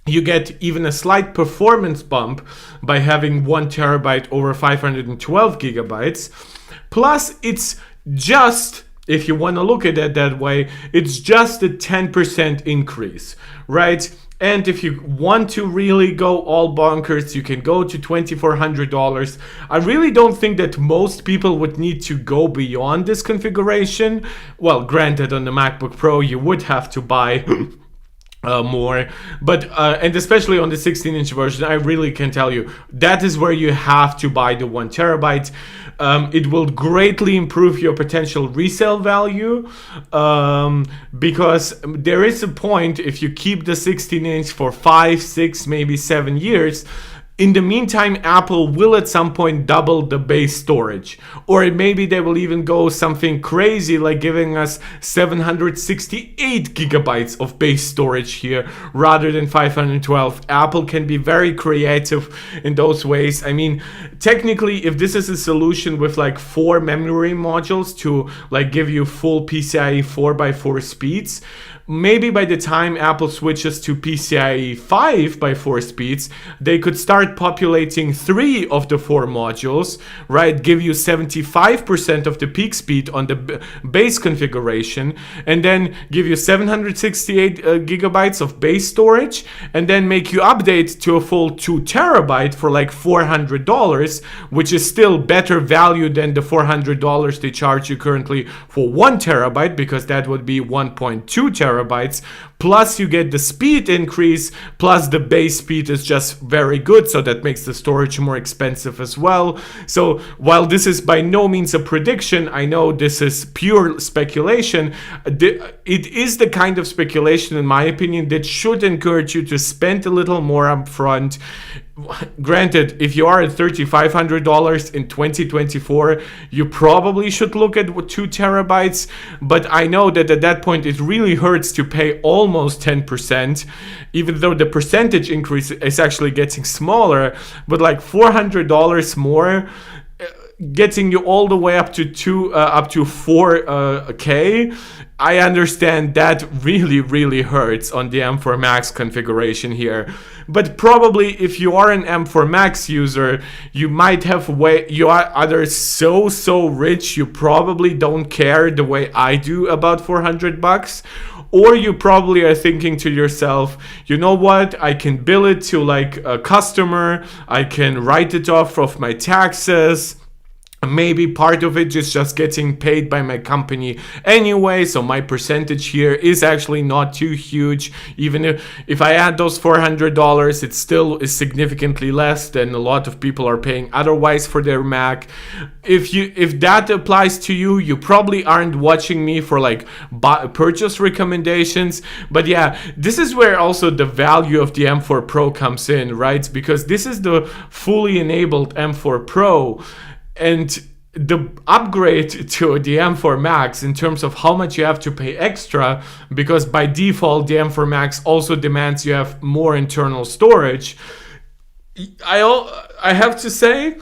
You get even a slight performance bump by having 1 terabyte over 512 gigabytes. Plus, it's just, if you want to look at it that way, it's just a 10% increase, right? And if you want to really go all bonkers, you can go to $2,400. I really don't think that most people would need to go beyond this configuration. Well, granted, on the MacBook Pro, you would have to buy more, but and especially on the 16-inch version, I really can tell you that is where you have to buy the 1 terabyte. It will greatly improve your potential resale value, because there is a point, if you keep the 16-inch for 5, 6, maybe 7 years, in the meantime, Apple will at some point double the base storage. Or maybe they will even go something crazy like giving us 768 gigabytes of base storage here rather than 512. Apple can be very creative in those ways. I mean, technically, if this is a solution with like 4 memory modules to like give you full PCIe 4x4 speeds, maybe by the time Apple switches to PCIe 5x4 speeds, they could start populating 3 of the 4 modules, right? Give you 75% of the peak speed on the base configuration, and then give you 768 gigabytes of base storage, and then make you update to a full 2 terabyte for like $400, which is still better value than the $400 they charge you currently for 1 terabyte, because that would be 1.2 terabytes. Plus you get the speed increase, plus the base speed is just very good, so that makes the storage more expensive as well. So while this is by no means a prediction, I know this is pure speculation, it is the kind of speculation, in my opinion, that should encourage you to spend a little more upfront. Granted, if you are at $3,500 in 2024, you probably should look at 2 terabytes, but I know that at that point it really hurts to pay almost 10%, even though the percentage increase is actually getting smaller, but like $400 more, getting you all the way up to 4K, I understand that really hurts on the M4 Max configuration here. But probably if you are an M4 Max user, you might have you are either so rich you probably don't care the way I do about $400, or you probably are thinking to yourself, you know what, I can bill it to like a customer, I can write it off of my taxes, Maybe part of it is just getting paid by my company anyway, so my percentage here is actually not too huge. Even if I add those $400, it still is significantly less than a lot of people are paying otherwise for their Mac. If that applies to you, you probably aren't watching me for like purchase recommendations. But yeah, this is where also the value of the M4 Pro comes in, right? Because this is the fully enabled M4 Pro. And the upgrade to the M4 Max in terms of how much you have to pay extra, because by default the M4 Max also demands you have more internal storage. I have to say,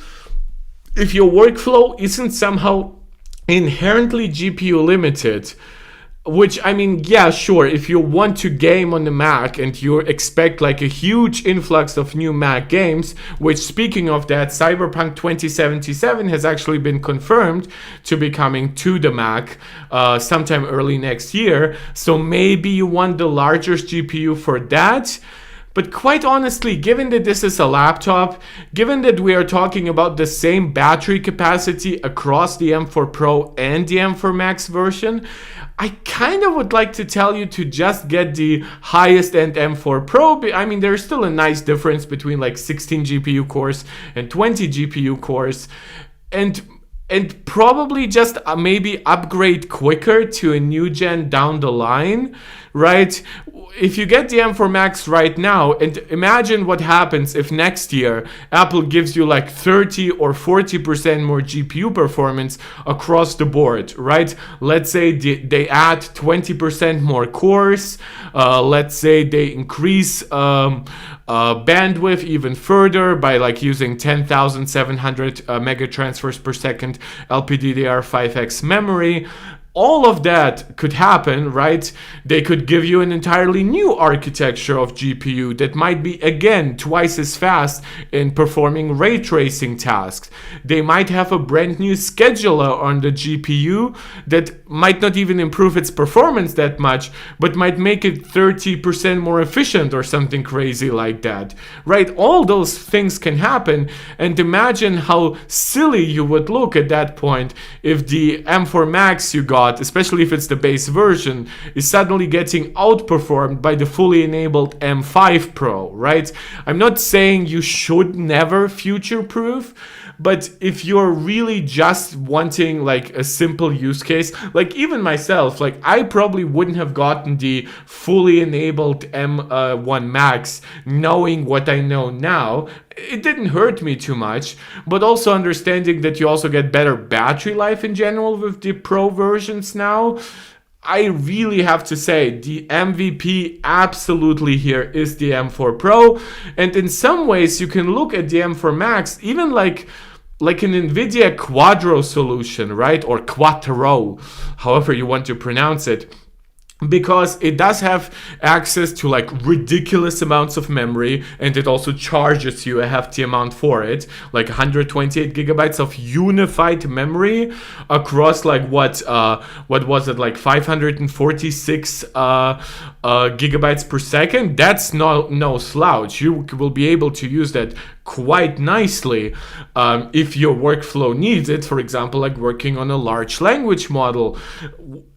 if your workflow isn't somehow inherently GPU limited, which, I mean, yeah, sure, if you want to game on the Mac and you expect like a huge influx of new Mac games, which, speaking of that, Cyberpunk 2077 has actually been confirmed to be coming to the Mac sometime early next year. So maybe you want the larger GPU for that. But quite honestly, given that this is a laptop, given that we are talking about the same battery capacity across the M4 Pro and the M4 Max version, I kind of would like to tell you to just get the highest end M4 Pro. I mean, there's still a nice difference between like 16 GPU cores and 20 GPU cores. And probably just maybe upgrade quicker to a new gen down the line, right? If you get the M4 Max right now, and imagine what happens if next year Apple gives you like 30 or 40% more GPU performance across the board, right? Let's say they add 20% more cores. Let's say they increase bandwidth even further by like using 10,700 mega transfers per second LPDDR5X memory. All of that could happen, right? They could give you an entirely new architecture of GPU that might be, again, twice as fast in performing ray tracing tasks. They might have a brand new scheduler on the GPU that might not even improve its performance that much, but might make it 30% more efficient or something crazy like that, right? All those things can happen, and imagine how silly you would look at that point if the M4 Max you got, especially if it's the base version, is suddenly getting outperformed by the fully enabled M5 Pro, right? I'm not saying you should never future-proof, but if you're really just wanting like a simple use case, like even myself, like I probably wouldn't have gotten the fully enabled M1 Max knowing what I know now. It didn't hurt me too much, but also understanding that you also get better battery life in general with the Pro versions now. I really have to say the MVP absolutely here is the M4 Pro, and in some ways you can look at the M4 Max even like an NVIDIA Quadro solution, right? Or Quattro, however you want to pronounce it. Because it does have access to like ridiculous amounts of memory, and it also charges you a hefty amount for it, like 128 gigabytes of unified memory across like what was it, like 546 gigabytes per second. That's no slouch. You will be able to use that quite nicely if your workflow needs it, for example, like working on a large language model.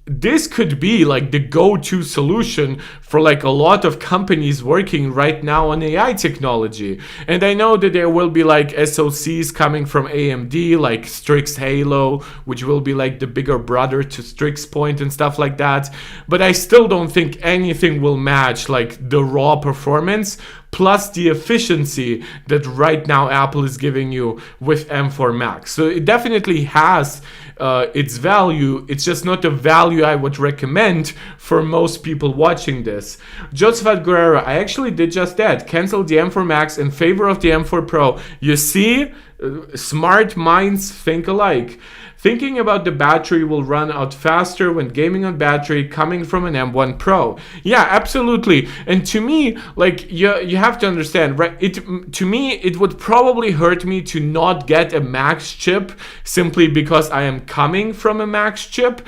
This could be like the go-to solution for like a lot of companies working right now on AI technology. And I know that there will be like SoCs coming from AMD, like Strix Halo, which will be like the bigger brother to Strix Point and stuff like that. But I still don't think anything will match like the raw performance plus the efficiency that right now Apple is giving you with M4 Max. So it definitely has its value. It's just not the value I would recommend for most people watching this. Josephat Guerrero, I actually did just that. Cancel the M4 Max in favor of the M4 Pro. You see, smart minds think alike. Thinking about the battery will run out faster when gaming on battery coming from an M1 Pro. Yeah, absolutely. And to me, like you have to understand, right? To me, it would probably hurt me to not get a Max chip simply because I am coming from a Max chip.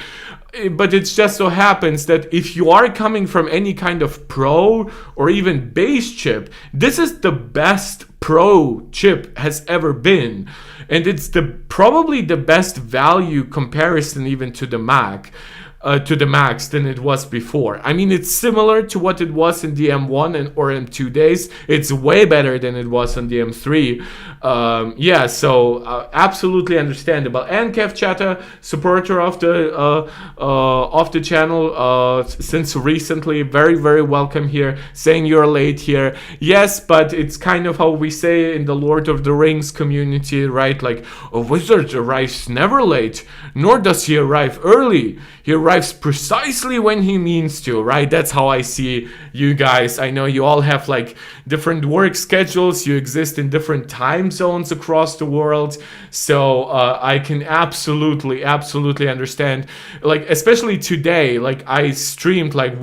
But it just so happens that if you are coming from any kind of Pro or even base chip, this is the best Pro chip has ever been. And it's probably the best value comparison even to the Mac. To the Macs than it was before. I mean, it's similar to what it was in the M1 or M2 days. It's way better than it was on the M3. So absolutely understandable. And Kev Chatta, supporter of the channel since recently, very, very welcome here, saying you're late here. Yes, but it's kind of how we say in the Lord of the Rings community, right? Like, a wizard arrives never late, nor does he arrive early. He arrives precisely when he means to, right? That's how I see you guys. I know you all have like different work schedules. You exist in different time zones across the world. So I can absolutely understand. Like, especially today, like I streamed like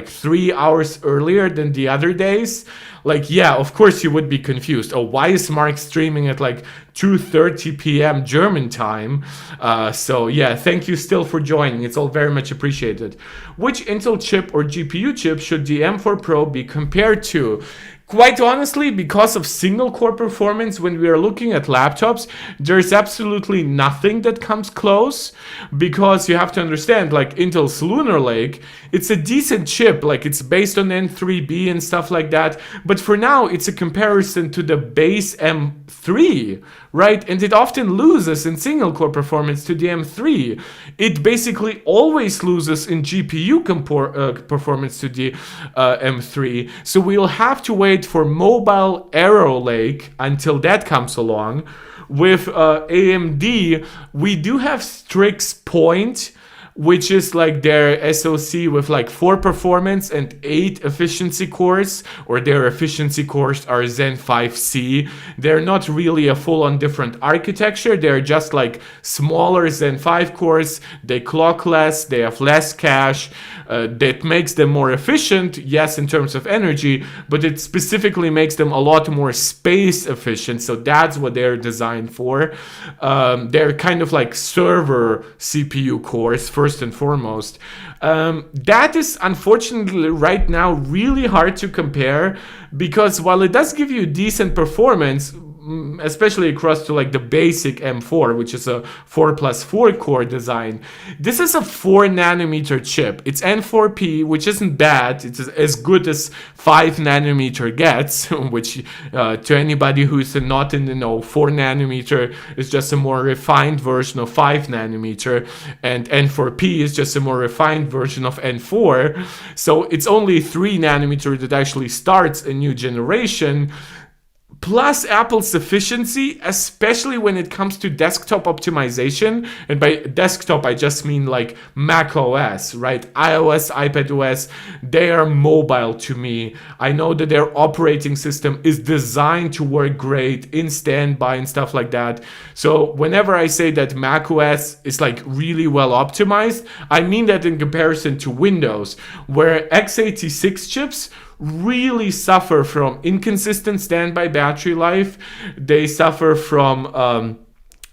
3 hours earlier than the other days. Like, yeah, of course you would be confused. Oh, why is Mark streaming at like 2:30 p.m. German time? So yeah, thank you still for joining. It's all very much appreciated. Which Intel chip or GPU chip should the M4 Pro be compared to? Quite honestly, because of single core performance, when we are looking at laptops, there's absolutely nothing that comes close, because you have to understand, like Intel's Lunar Lake, it's a decent chip, like it's based on N3B and stuff like that, but for now it's a comparison to the base M3, right? And it often loses in single core performance to the M3. It basically always loses in GPU performance to the M3. So we'll have to wait for mobile Arrow Lake until that comes along. With AMD, we do have Strix Point, which is like their SoC with like 4 performance and 8 efficiency cores, or their efficiency cores are Zen 5C. They're not really a full-on different architecture. They're just like smaller Zen 5 cores. They clock less, they have less cache. That makes them more efficient, yes, in terms of energy, but it specifically makes them a lot more space efficient. So that's what they're designed for. They're kind of like server CPU cores, first and foremost. That is unfortunately right now really hard to compare, because while it does give you decent performance, especially across to like the basic M4, which is a 4+4 core design, this is a 4 nanometer chip. It's N4P, which isn't bad. It's as good as 5 nanometer gets, which to anybody who's not in the know, 4 nanometer is just a more refined version of 5 nanometer, and N4P is just a more refined version of N4. So it's only 3 nanometer that actually starts a new generation. Plus Apple's efficiency, especially when it comes to desktop optimization. And by desktop, I just mean like Mac OS, right? iOS, iPadOS, they are mobile to me. I know that their operating system is designed to work great in standby and stuff like that. So whenever I say that Mac OS is like really well optimized, I mean that in comparison to Windows, where x86 chips really suffer from inconsistent standby battery life. They suffer from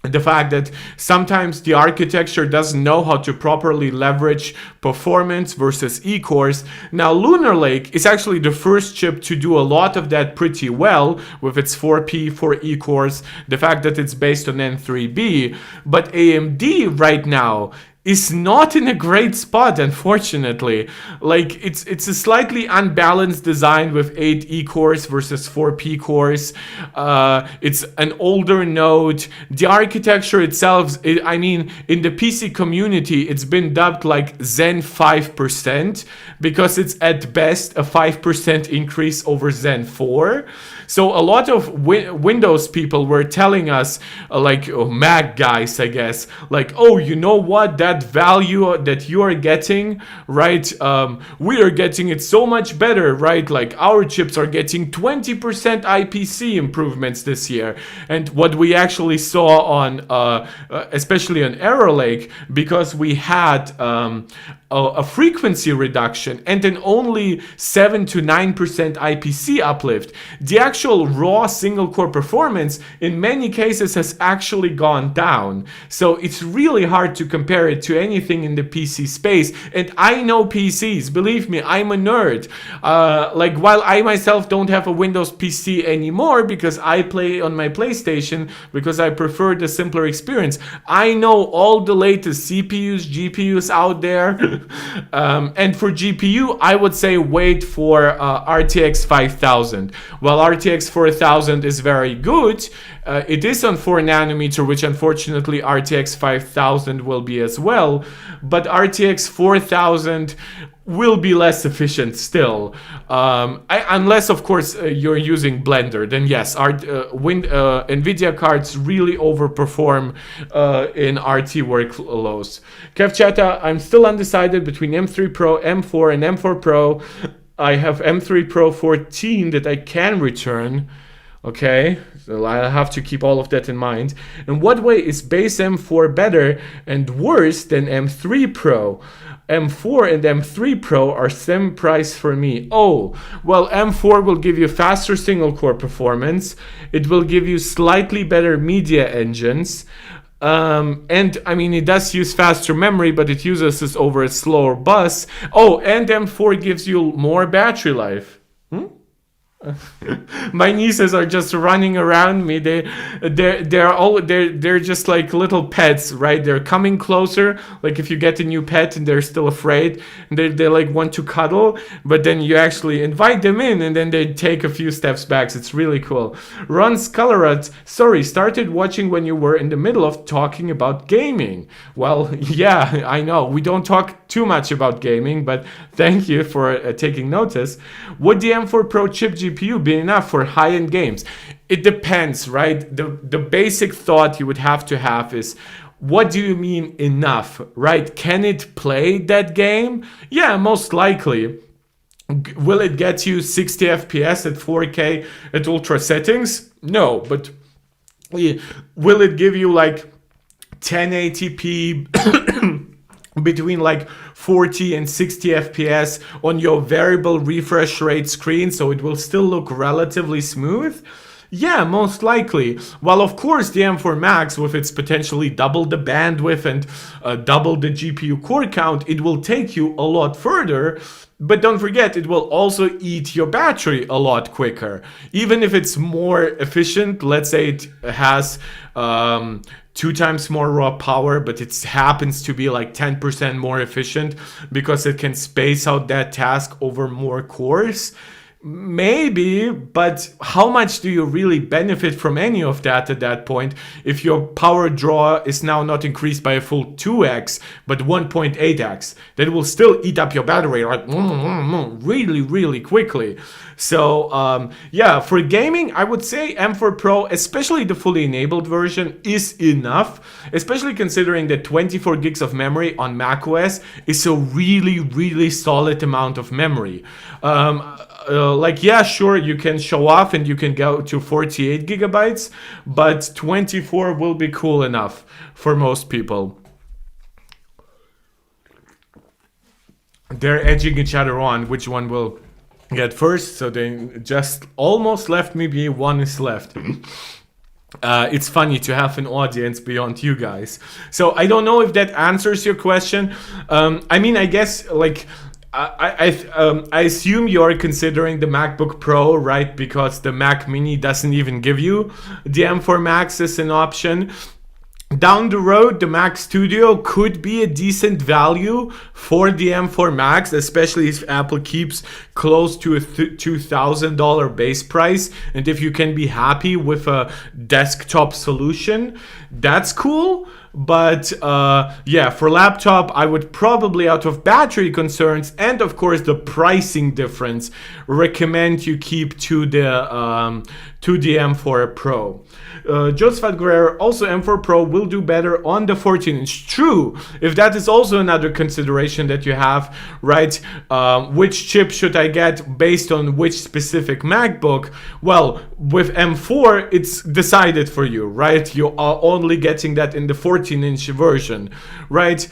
the fact that sometimes the architecture doesn't know how to properly leverage performance versus E-cores. Now, Lunar Lake is actually the first chip to do a lot of that pretty well with its 4P, 4 E-cores, the fact that it's based on N3B. But AMD right now is not in a great spot, unfortunately. Like, it's a slightly unbalanced design with 8 E-cores versus 4 P-cores. It's an older node. The architecture itself, I mean, in the PC community, it's been dubbed like Zen 5%, because it's at best a 5% increase over Zen 4. So a lot of Windows people were telling us, Mac guys, I guess, like, oh, you know what, that value that you are getting, right, we are getting it so much better, right, like our chips are getting 20% IPC improvements this year. And what we actually saw on, especially on Arrow Lake, because we had a frequency reduction and an only 7 to 9% IPC uplift, the actual raw single core performance in many cases has actually gone down. So it's really hard to compare it to anything in the PC space. And I know PCs, believe me, I'm a nerd. Like, while I myself don't have a Windows PC anymore because I play on my PlayStation because I prefer the simpler experience, I know all the latest CPUs, GPUs out there. And for GPU, I would say wait for RTX 5000. While RTX 4000 is very good, it is on 4 nanometer, which unfortunately RTX 5000 will be as well. But RTX 4000 will be less efficient still, unless of course you're using Blender. Then yes, NVIDIA cards really overperform in RT workloads. Kev Chata, I'm still undecided between M3 Pro, M4 and M4 Pro. I have M3 Pro 14 that I can return. Okay, so I'll have to keep all of that in mind. In what way is base M4 better and worse than M3 Pro? M4 and M3 Pro are same price for me. Oh, well, M4 will give you faster single core performance. It will give you slightly better media engines. And I mean, it does use faster memory, but it uses this over a slower bus. Oh, and M4 gives you more battery life. My nieces are just running around me. They're just like little pets, right? They're coming closer. Like if you get a new pet and they're still afraid, and they like want to cuddle, but then you actually invite them in, and then they take a few steps back. It's really cool. Ron Scalarat, sorry, started watching when you were in the middle of talking about gaming. Well, yeah, I know we don't talk too much about gaming, but thank you for taking notice. Would the M4 Pro chip GPU be enough for high-end games? It depends, right? The basic thought you would have to have is, what do you mean enough, right? Can it play that game? Yeah, most likely. Will it get you 60 FPS at 4K at ultra settings? No, but will it give you like 1080p between like 40 and 60 FPS on your variable refresh rate screen, so it will still look relatively smooth? Yeah, most likely. While of course the M4 Max, with its potentially double the bandwidth and double the GPU core count, it will take you a lot further. But don't forget, it will also eat your battery a lot quicker. Even if it's more efficient, let's say it has 2 times more raw power, but it happens to be like 10% more efficient because it can space out that task over more cores. Maybe, but how much do you really benefit from any of that at that point if your power draw is now not increased by a full 2x, but 1.8x? That will still eat up your battery like really, really quickly. So yeah, for gaming, I would say M4 Pro, especially the fully enabled version, is enough, especially considering that 24 gigs of memory on macOS is a really, really solid amount of memory. Like, yeah, sure, you can show off and you can go to 48 gigabytes, but 24 will be cool enough for most people. They're edging each other on which one will get first, so they just almost left me be. One is left. It's funny to have an audience beyond you guys. So I don't know if that answers your question. I mean, I guess like I assume you're considering the MacBook Pro, right? Because the Mac Mini doesn't even give you the M4 Max as an option. Down the road, the Mac Studio could be a decent value for the M4 Max, especially if Apple keeps close to a $2,000 base price. And if you can be happy with a desktop solution, that's cool. But yeah, for laptop, I would probably, out of battery concerns and of course the pricing difference, recommend you keep to the M4 Pro. Josephat Guerrero, also M4 Pro will do better on the 14-inch. True, if that is also another consideration that you have, right? Which chip should I get based on which specific MacBook? Well, with M4, it's decided for you, right? You are only getting that in the 14-inch version, right?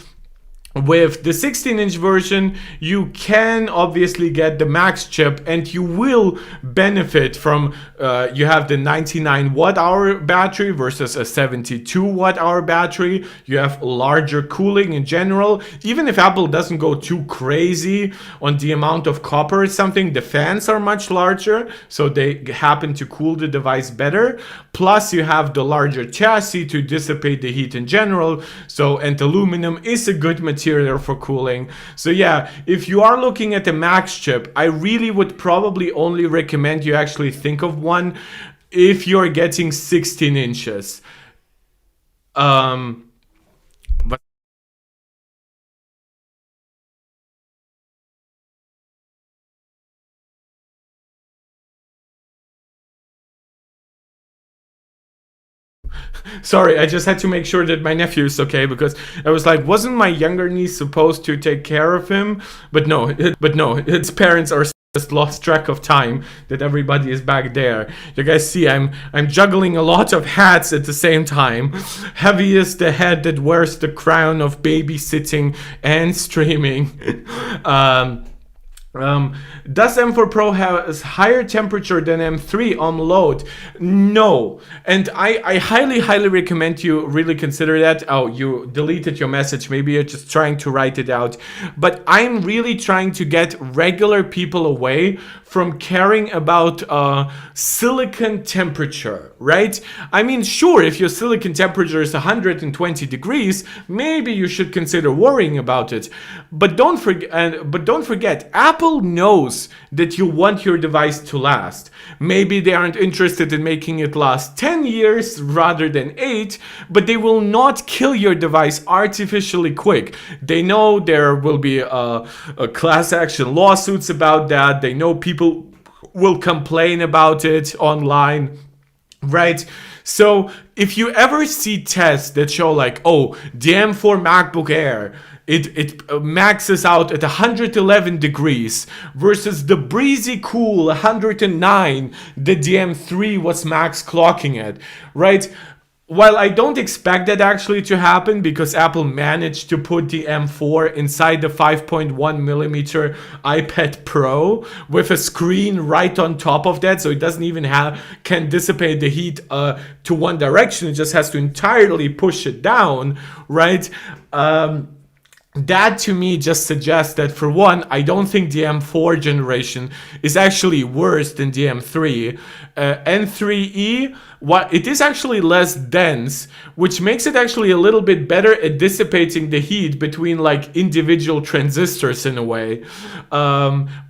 With the 16-inch version, you can obviously get the max chip, and you will benefit from you have the 99 watt hour battery versus a 72 watt hour battery. You have larger cooling in general. Even if Apple doesn't go too crazy on the amount of copper or something, the fans are much larger, so they happen to cool the device better. Plus, you have the larger chassis to dissipate the heat in general. So, and aluminum is a good material for cooling. So yeah, if you are looking at a max chip, I really would probably only recommend you actually think of one if you're getting 16 inches. But sorry, I just had to make sure that my nephew is okay, because I was like, wasn't my younger niece supposed to take care of him? But no, its parents are just lost track of time that everybody is back there. You guys see, I'm juggling a lot of hats at the same time. Heavy is the head that wears the crown of babysitting and streaming. Does M4 Pro have higher temperature than M3 on load? No. And I highly recommend you really consider that. Oh, you deleted your message. Maybe you're just trying to write it out. But I'm really trying to get regular people away from caring about silicon temperature, right? I mean, sure, if your silicon temperature is 120 degrees, maybe you should consider worrying about it. But don't forget, Apple knows that you want your device to last. Maybe they aren't interested in making it last 10 years rather than 8, but they will not kill your device artificially quick. They know there will be a class action lawsuits about that. They know people will complain about it online, right? So if you ever see tests that show like, oh, the M4 MacBook Air, it maxes out at 111 degrees versus the breezy cool 109 that the M3 was max clocking at, right? While I don't expect that actually to happen, because Apple managed to put the M4 inside the 5.1 millimeter iPad Pro with a screen right on top of that, so it doesn't even can dissipate the heat to one direction. It just has to entirely push it down, right? That to me just suggests that, for one, I don't think the M4 generation is actually worse than the M3. N3E, it is actually less dense, which makes it actually a little bit better at dissipating the heat between like individual transistors in a way.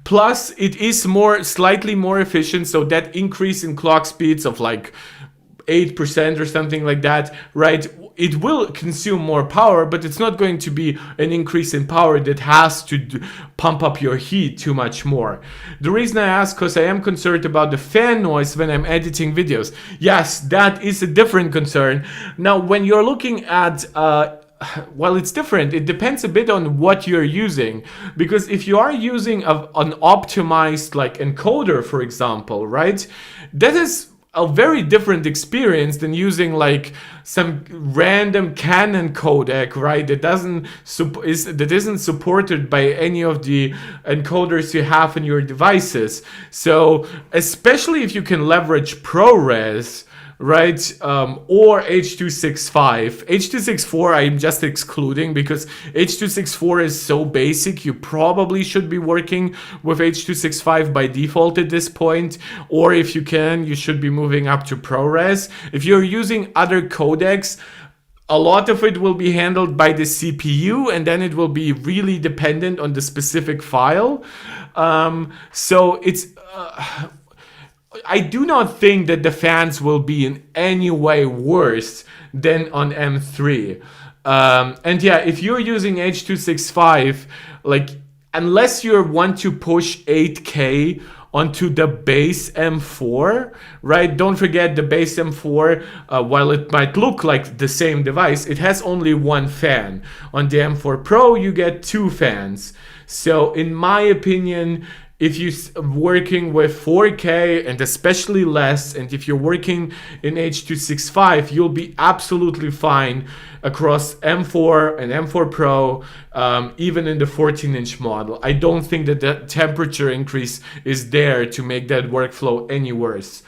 Plus, it is slightly more efficient, so that increase in clock speeds of like 8% or something like that, right? It will consume more power, but it's not going to be an increase in power that has to pump up your heat too much more. The reason I ask, because I am concerned about the fan noise when I'm editing videos. Yes, that is a different concern. Now, when you're looking at well, it's different. It depends a bit on what you're using, because if you are using an optimized like encoder, for example, right, that is a very different experience than using like some random Canon codec, right? That isn't supported by any of the encoders you have in your devices. So especially if you can leverage ProRes, right? Or H.265. H.264 I'm just excluding, because H.264 is so basic. You probably should be working with H.265 by default at this point. Or if you can, you should be moving up to ProRes. If you're using other codecs, a lot of it will be handled by the CPU, and then it will be really dependent on the specific file. So it's... I do not think that the fans will be in any way worse than on M3. And yeah, if you're using H.265, like, unless you want to push 8K onto the base M4, right? Don't forget the base M4, while it might look like the same device, it has only one fan. On the M4 Pro, you get two fans. So in my opinion, if you're working with 4K and especially less, and if you're working in H.265, you'll be absolutely fine across M4 and M4 Pro, even in the 14-inch model. I don't think that the temperature increase is there to make that workflow any worse.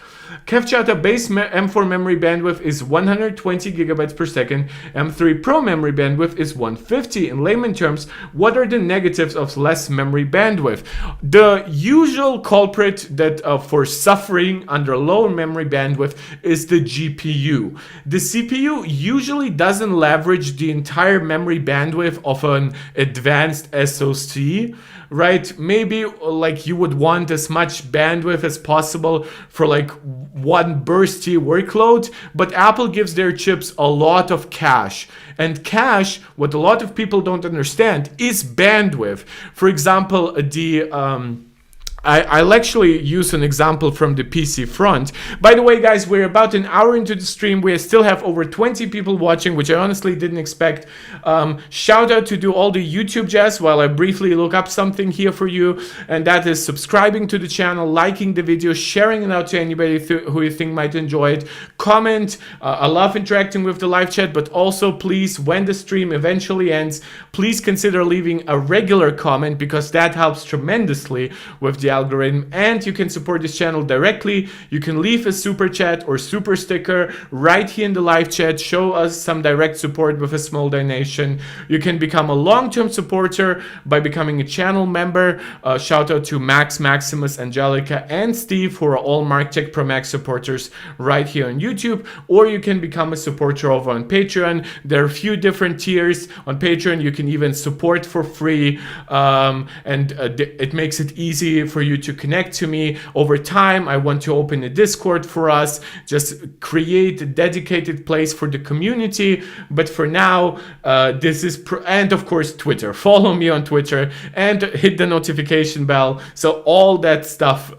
Kevchata base M4 memory bandwidth is 120 gigabytes per second. M3 Pro memory bandwidth is 150. In layman terms, what are the negatives of less memory bandwidth? The usual culprit that for suffering under low memory bandwidth is the GPU. The CPU usually doesn't leverage the entire memory bandwidth of an advanced SoC. Right? Maybe like you would want as much bandwidth as possible for like one bursty workload, but Apple gives their chips a lot of cache. And cache, what a lot of people don't understand, is bandwidth. For example, I'll actually use an example from the PC front. By the way, guys, we're about an hour into the stream. We still have over 20 people watching, which I honestly didn't expect. Shout out to do all the YouTube jazz while I briefly look up something here for you. And that is subscribing to the channel, liking the video, sharing it out to anybody who you think might enjoy it. Comment. I love interacting with the live chat, but also please, when the stream eventually ends, please consider leaving a regular comment because that helps tremendously with the algorithm, and you can support this channel directly. You can leave a super chat or super sticker right here in the live chat. Show us some direct support with a small donation. You can become a long-term supporter by becoming a channel member. Shout out to Max, Maximus, Angelica, and Steve, who are all MarkTech Pro Max supporters right here on YouTube. Or you can become a supporter over on Patreon. There are a few different tiers on Patreon. You can even support for free, and it makes it easy for you to connect to me. Over time, I want to open a Discord for us, just create a dedicated place for the community. But for now, this is, and of course, Twitter. Follow me on Twitter and hit the notification bell. So all that stuff,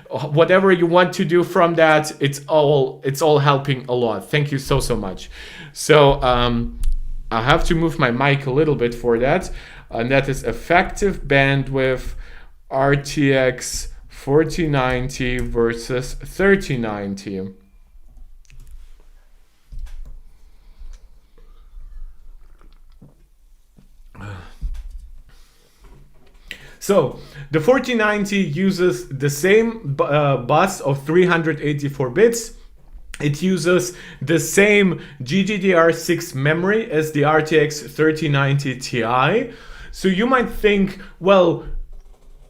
whatever you want to do from that, it's all helping a lot. Thank you so much. So I have to move my mic a little bit for that, and that is effective bandwidth RTX 4090 versus 3090. So the 4090 uses the same bus of 384 bits. It uses the same GDDR6 memory as the RTX 3090 Ti. So you might think, well,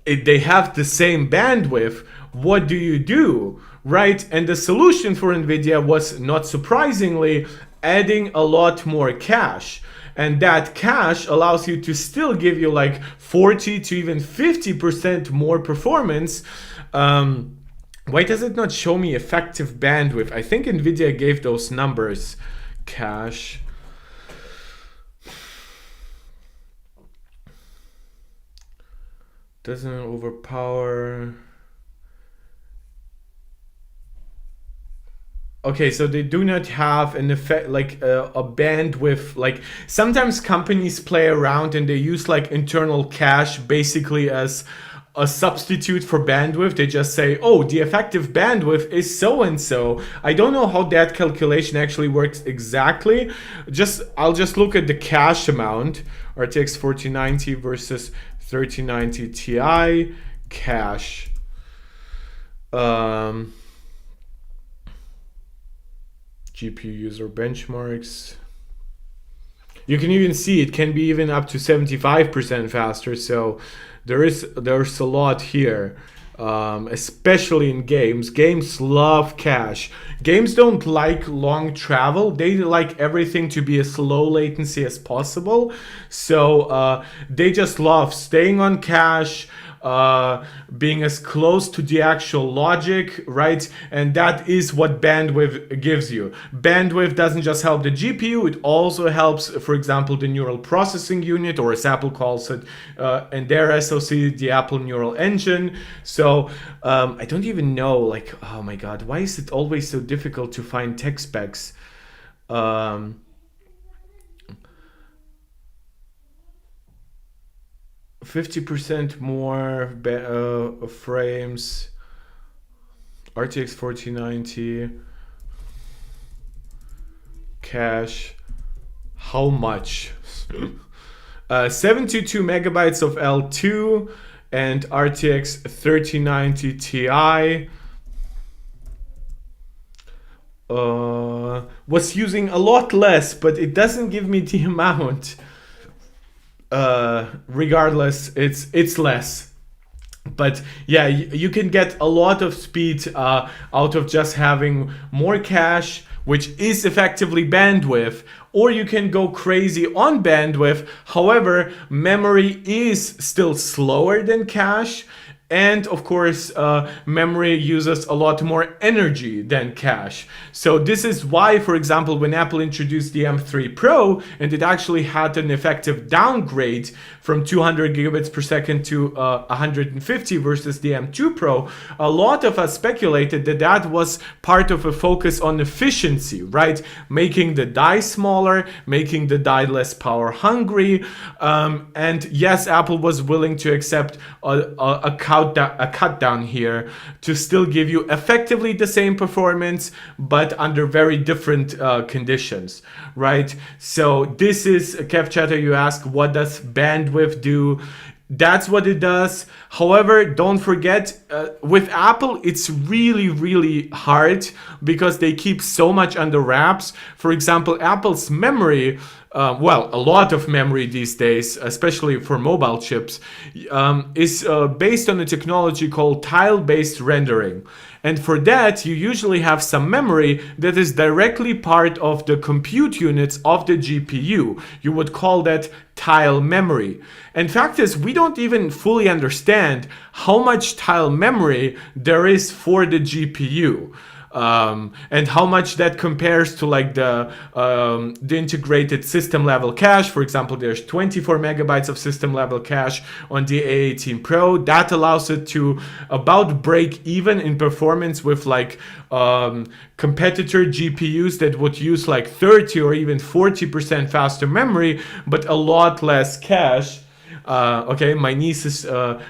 they have the same bandwidth, what do you do, right? And the solution for NVIDIA was, not surprisingly, adding a lot more cache. And that cache allows you to still give you like 40 to even 50% more performance. Why does it not show me effective bandwidth? I think NVIDIA gave those numbers. Cache. Doesn't overpower. Okay, so they do not have an effect, like a bandwidth. Like sometimes companies play around and they use like internal cache basically as a substitute for bandwidth. They just say, oh, the effective bandwidth is so and so. I don't know how that calculation actually works exactly. I'll just look at the cache amount. RTX 4090 versus 3090 Ti cache. GPU user benchmarks. You can even see it can be even up to 75% faster. So there's a lot here, especially in games. Games love cache. Games don't like long travel. They like everything to be as low latency as possible. So they just love staying on cache, being as close to the actual logic, right? And that is what bandwidth gives you. Bandwidth doesn't just help the GPU, it also helps, for example, the neural processing unit, or as Apple calls it, in their SoC, the Apple Neural Engine. So I don't even know, like, oh my God, why is it always so difficult to find tech specs? 50% more frames. RTX 4090. Cache. How much? 72 megabytes of L2 and RTX 3090 Ti. Was using a lot less, but it doesn't give me the amount. Regardless, it's less. But yeah, you can get a lot of speed out of just having more cache, which is effectively bandwidth, or you can go crazy on bandwidth. However, memory is still slower than cache. And of course, memory uses a lot more energy than cache. So this is why, for example, when Apple introduced the M3 Pro, and it actually had an effective downgrade from 200 gigabits per second to 150 versus the M2 Pro, a lot of us speculated that that was part of a focus on efficiency, right? Making the die smaller, making the die less power hungry. And yes, Apple was willing to accept a cut down here to still give you effectively the same performance, but under very different conditions, right? So this is, Kev Chatter, you ask, what does bandwidth do? That's what it does. However, don't forget, with Apple, it's really, really hard because they keep so much under wraps. For example, Apple's memory, a lot of memory these days, especially for mobile chips, is based on a technology called tile-based rendering. And for that, you usually have some memory that is directly part of the compute units of the GPU. You would call that tile memory. And fact is, we don't even fully understand how much tile memory there is for the GPU. And how much that compares to like the integrated system level cache. For example, there's 24 megabytes of system level cache on the A18 Pro. That allows it to about break even in performance with like competitor GPUs that would use like 30 or even 40% faster memory, but a lot less cache. Okay, my niece is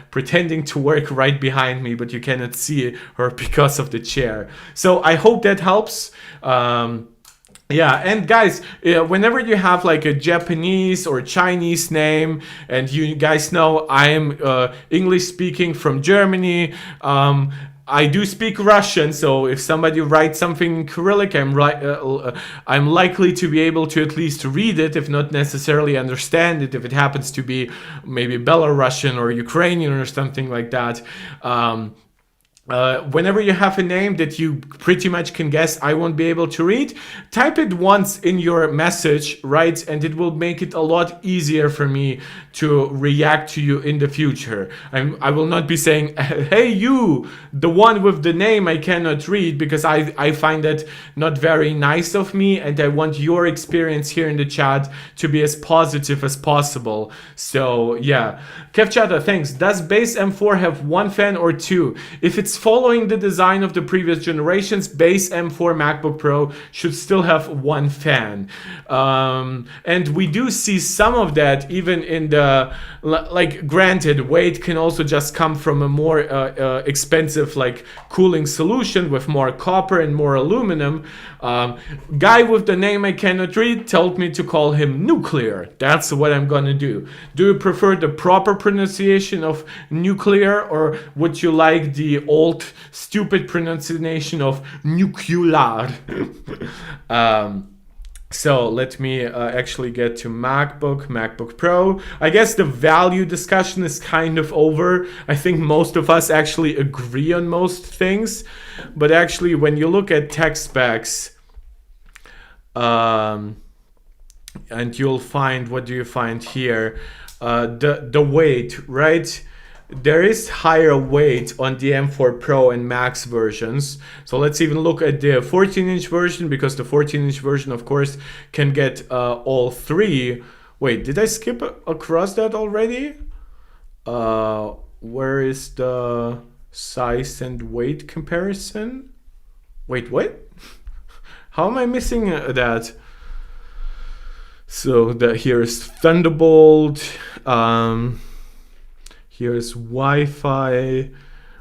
pretending to work right behind me, but you cannot see her because of the chair. So I hope that helps. Yeah, and guys, whenever you have like a Japanese or Chinese name, and you guys know I'm English speaking from Germany, I do speak Russian, so if somebody writes something in Cyrillic, I'm likely to be able to at least read it, if not necessarily understand it, if it happens to be maybe Belarusian or Ukrainian or something like that. Whenever you have a name that you pretty much can guess I won't be able to read, type it once in your message, right? And it will make it a lot easier for me to react to you in the future. I will not be saying, hey, you, the one with the name I cannot read, because I find that not very nice of me, and I want your experience here in the chat to be as positive as possible. So yeah, Kevchata, thanks. Does base M4 have one fan or two? If it's following the design of the previous generations, base M4 MacBook Pro should still have one fan. And we do see some of that even in the, like, granted, weight can also just come from a more expensive like cooling solution with more copper and more aluminum. Guy with the name I cannot read told me to call him Nuclear. That's what I'm gonna do. Do you prefer the proper pronunciation of nuclear, or would you like the old stupid pronunciation of nuclear? So let me actually get to MacBook Pro. I guess the value discussion is kind of over. I think most of us actually agree on most things. But actually, when you look at tech specs, and you'll find, what do you find here? The weight, right? There is higher weight on the M4 Pro and Max versions. So let's even look at the 14-inch version, because the 14-inch version, of course, can get all three. Wait, did I skip across that already? Where is the size and weight comparison? Wait, what? How am I missing that? So here is Thunderbolt. Here's Wi-Fi.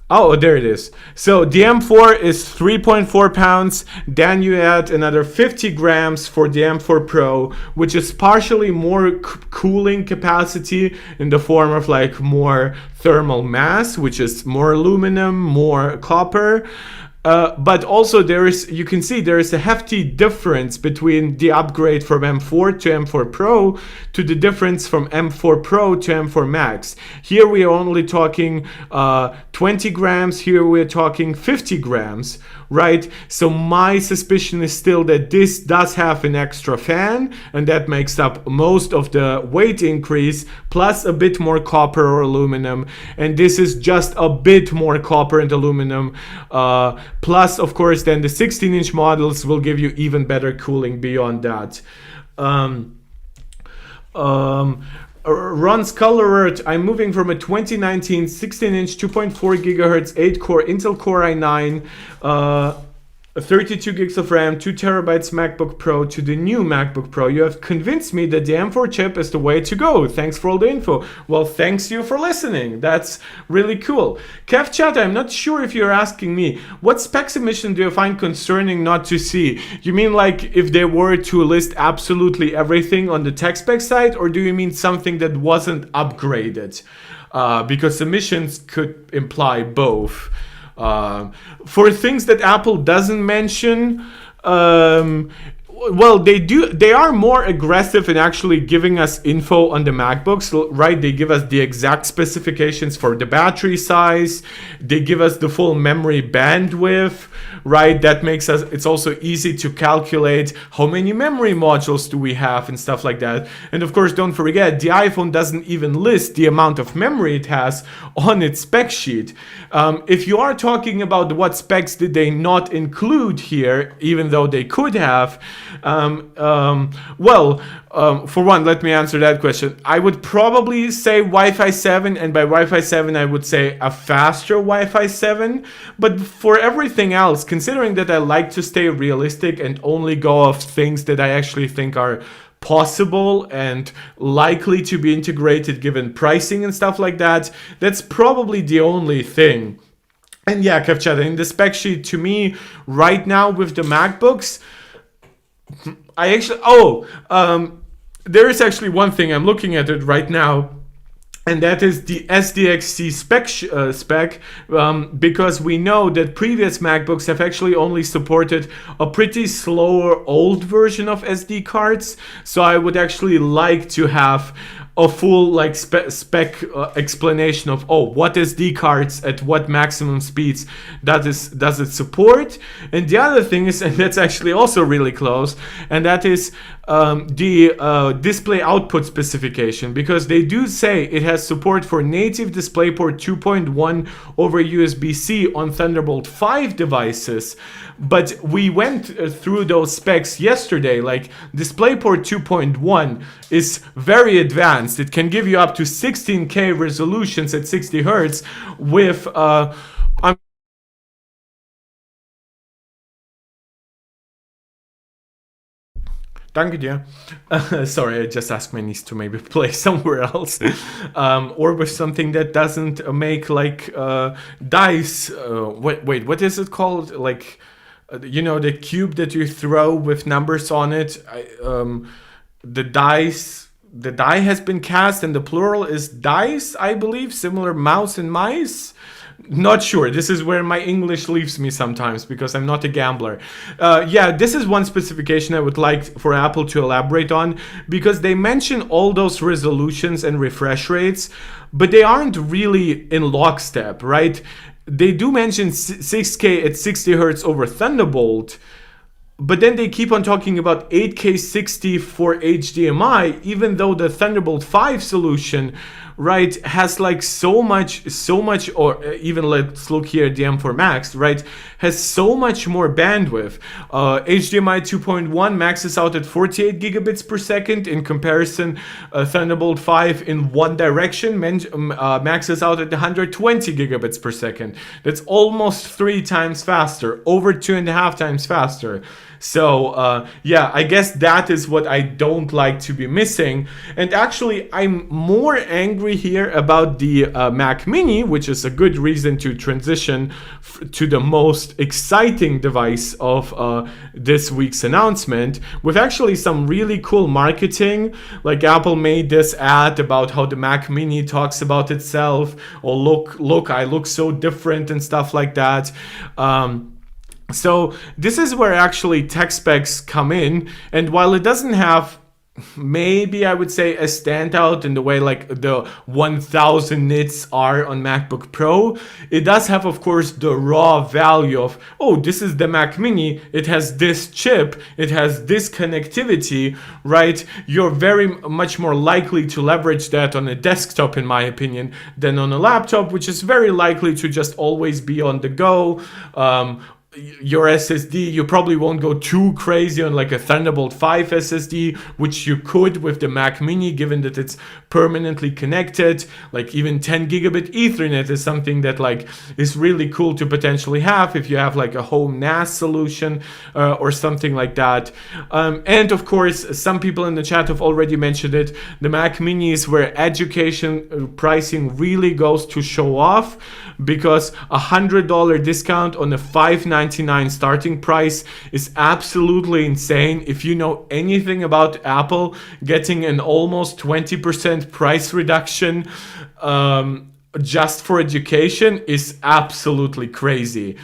Oh, there it is. So the M4 is 3.4 pounds. Then you add another 50 grams for the M4 Pro, which is partially more cooling capacity in the form of like more thermal mass, which is more aluminum, more copper. But also you can see there is a hefty difference between the upgrade from M4 to M4 Pro to the difference from M4 Pro to M4 Max. Here we are only talking 20 grams, here we're talking 50 grams, right? So my suspicion is still that this does have an extra fan, and that makes up most of the weight increase, plus a bit more copper or aluminum, and this is just a bit more copper and aluminum. Plus, of course, then the 16-inch models will give you even better cooling beyond that. Ron's Color Alert, I'm moving from a 2019 16-inch 2.4 gigahertz 8-core Intel Core i9, 32 gigs of RAM, 2 terabytes MacBook Pro to the new MacBook Pro. You have convinced me that the M4 chip is the way to go. Thanks for all the info. Well, thanks you for listening. That's really cool. Kev Chat, I'm not sure if you're asking me, what specs emission do you find concerning not to see? You mean like if they were to list absolutely everything on the tech spec side, or do you mean something that wasn't upgraded? Because emissions could imply both. For things that Apple doesn't mention, well, they are more aggressive in actually giving us info on the MacBooks, right? They give us the exact specifications for the battery size. They give us the full memory bandwidth, right? That makes it's also easy to calculate how many memory modules do we have and stuff like that. And of course, don't forget, the iPhone doesn't even list the amount of memory it has on its spec sheet. If you are talking about what specs did they not include here, even though they could have, for one, let me answer that question. I would probably say Wi-Fi 7, and by Wi-Fi 7 I would say a faster Wi-Fi 7. But for everything else, considering that I like to stay realistic and only go off things that I actually think are possible and likely to be integrated given pricing and stuff like that, that's probably the only thing. And yeah, Kevchat, in the spec sheet, to me, right now with the MacBooks, there is actually one thing, I'm looking at it right now, and that is the SDXC spec, because we know that previous MacBooks have actually only supported a pretty slower old version of SD cards. So I would actually like to have a full like spec explanation of what SD cards at what maximum speeds does it support. And the other thing is, and that's actually also really close, and that is the display output specification, because they do say it has support for native DisplayPort 2.1 over USB-C on Thunderbolt 5 devices. But we went through those specs yesterday. Like DisplayPort 2.1 is very advanced. It can give you up to 16K resolutions at 60 Hertz with Danke dir. Sorry, I just asked my niece to maybe play somewhere else. Or with something that doesn't make like dice. Wait, what is it called? Like, the cube that you throw with numbers on it. The die has been cast, and the plural is dice, I believe. Similar mouse and mice. Not sure. This is where my English leaves me sometimes because I'm not a gambler. This is one specification I would like for Apple to elaborate on, because they mention all those resolutions and refresh rates, but they aren't really in lockstep, right? They do mention 6K at 60 Hertz over Thunderbolt, but then they keep on talking about 8K 60 for HDMI, even though the Thunderbolt 5 solution, right, has like so much, or even let's look here at the M4 Max, right, has so much more bandwidth. HDMI 2.1 maxes out at 48 gigabits per second. In comparison, Thunderbolt 5 in one direction maxes out at 120 gigabits per second. That's almost 3 times faster, over 2.5 times faster. So yeah, I guess that is what I don't like to be missing. And actually, I'm more angry here about the Mac Mini, which is a good reason to transition to the most exciting device of this week's announcement, with actually some really cool marketing. Like Apple made this ad about how the Mac Mini talks about itself, or look, I look so different and stuff like that. So this is where actually tech specs come in, and while it doesn't have, maybe I would say, a standout in the way like the 1000 nits are on MacBook Pro, it does have, of course, the raw value of, oh, this is the Mac Mini, it has this chip, it has this connectivity, right? You're very much more likely to leverage that on a desktop, in my opinion, than on a laptop, which is very likely to just always be on the go. Your SSD, you probably won't go too crazy on like a Thunderbolt 5 SSD, which you could with the Mac Mini, given that it's permanently connected. Like even 10 gigabit Ethernet is something that like is really cool to potentially have if you have like a home NAS solution or something like that. And of course, some people in the chat have already mentioned it. The Mac Mini is where education pricing really goes to show off, because $100 discount on a $599 starting price is absolutely insane. If you know anything about Apple, getting an almost 20% price reduction just for education is absolutely crazy.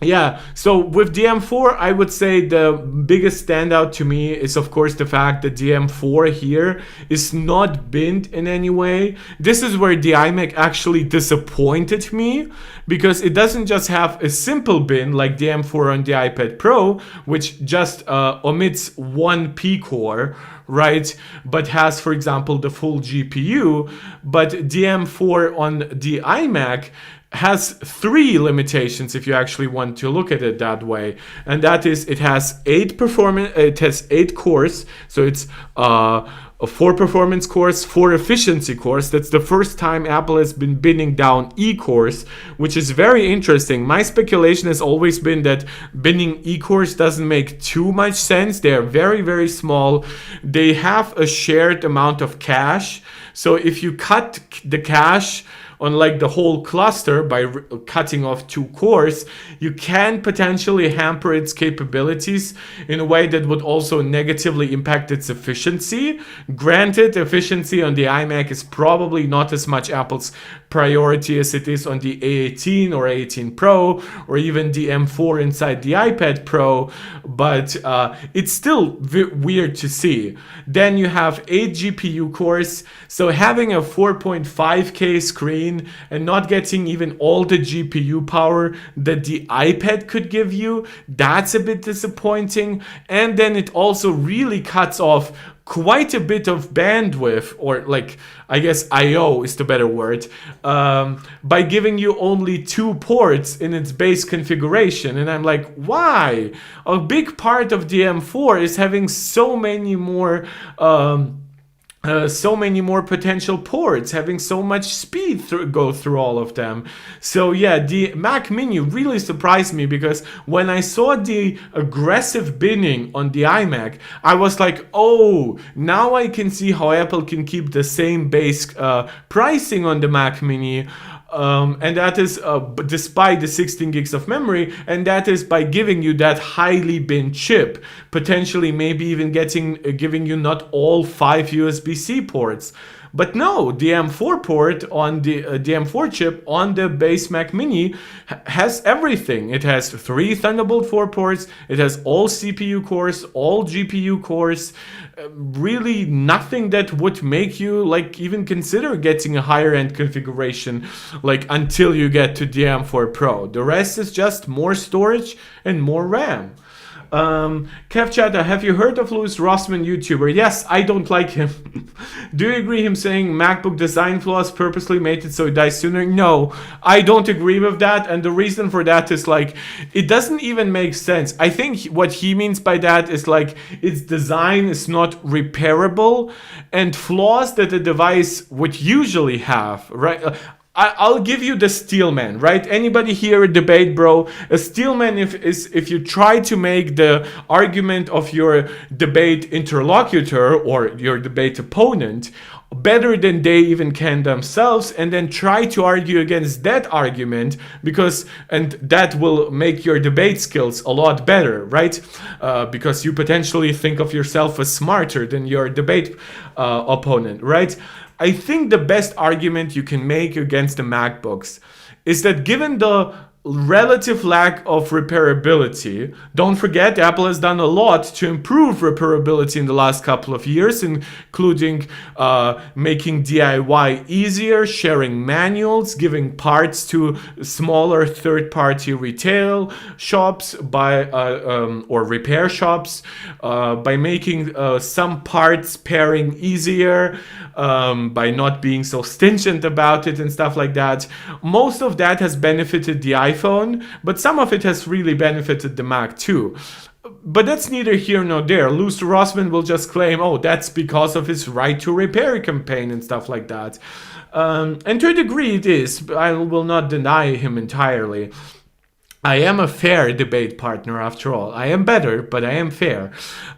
Yeah, so with the M4, I would say the biggest standout to me is, of course, the fact that the M4 here is not binned in any way. This is where the iMac actually disappointed me, because it doesn't just have a simple bin like the M4 on the iPad Pro, which just omits one P-core, right, but has, for example, the full GPU. But the M4 on the iMac has three limitations if you actually want to look at it that way, and that is it has 8 cores, so it's a 4 performance cores, 4 efficiency cores. That's the first time Apple has been binning down E-cores, which is very interesting. My speculation has always been that binning E-cores doesn't make too much sense. They are very, very small. They have a shared amount of cache, so if you cut the cache on like the whole cluster by cutting off 2 cores, you can potentially hamper its capabilities in a way that would also negatively impact its efficiency. Granted, efficiency on the iMac is probably not as much Apple's priority as it is on the A18 or A18 Pro, or even the M4 inside the iPad Pro, but it's still weird to see. Then you have 8 GPU cores, so having a 4.5K screen and not getting even all the GPU power that the iPad could give you, that's a bit disappointing. And then it also really cuts off quite a bit of bandwidth, or like, I guess IO is the better word, by giving you only 2 ports in its base configuration. And I'm like, why? A big part of the M4 is having so many more potential ports, having so much speed go through all of them. So yeah, the Mac Mini really surprised me, because when I saw the aggressive binning on the iMac, I was like, oh, now I can see how Apple can keep the same base pricing on the Mac Mini. And that is despite the 16 gigs of memory, and that is by giving you that highly binned chip, potentially maybe even giving you not all 5 USB-C ports. But no, the M4 port on the M4 chip on the base Mac Mini has everything. It has 3 Thunderbolt 4 ports, it has all CPU cores, all GPU cores, really nothing that would make you like even consider getting a higher end configuration like until you get to the M4 Pro. The rest is just more storage and more RAM. Kev Chatta, have you heard of Louis Rossmann, YouTuber? Yes, I don't like him. Do you agree him saying MacBook design flaws purposely made it so it dies sooner? No, I don't agree with that, and the reason for that is like it doesn't even make sense. I think what he means by that is like its design is not repairable, and flaws that a device would usually have, right? I'll give you the steelman, right? Anybody here a debate, bro? A steelman if you try to make the argument of your debate interlocutor or your debate opponent better than they even can themselves, and then try to argue against that argument, and that will make your debate skills a lot better, right? Because you potentially think of yourself as smarter than your debate opponent, right? I think the best argument you can make against the MacBooks is that given the relative lack of repairability, don't forget Apple has done a lot to improve repairability in the last couple of years, including making DIY easier, sharing manuals, giving parts to smaller third-party retail shops or repair shops, by making some parts pairing easier, by not being so stringent about it and stuff like that. Most of that has benefited the iPhone, but some of it has really benefited the Mac too. But that's neither here nor there. Louis Rossmann will just claim, oh, that's because of his right to repair campaign and stuff like that. And to a degree it is. I will not deny him entirely. I am a fair debate partner after all. I am better, but I am fair.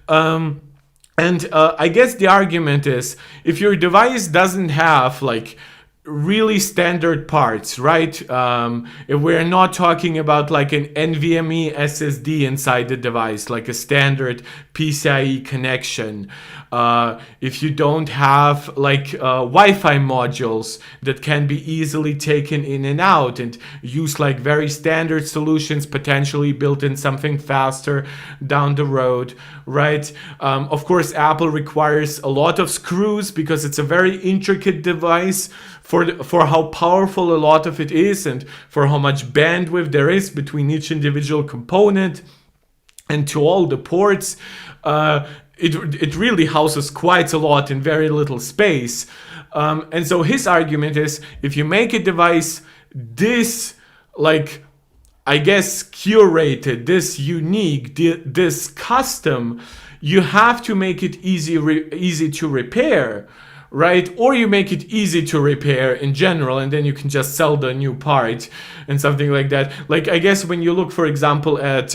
And I guess the argument is, if your device doesn't have like really standard parts, right? If we're not talking about like an NVMe SSD inside the device, like a standard PCIe connection. If you don't have like Wi-Fi modules that can be easily taken in and out, and use like very standard solutions, potentially built in something faster down the road, right? Of course, Apple requires a lot of screws because it's a very intricate device for how powerful a lot of it is, and for how much bandwidth there is between each individual component and to all the ports. It really houses quite a lot in very little space. And so his argument is, if you make a device this, like, I guess, curated, this unique, this custom, you have to make it easy to repair, right? Or you make it easy to repair in general, and then you can just sell the new part and something like that. Like, I guess when you look, for example, at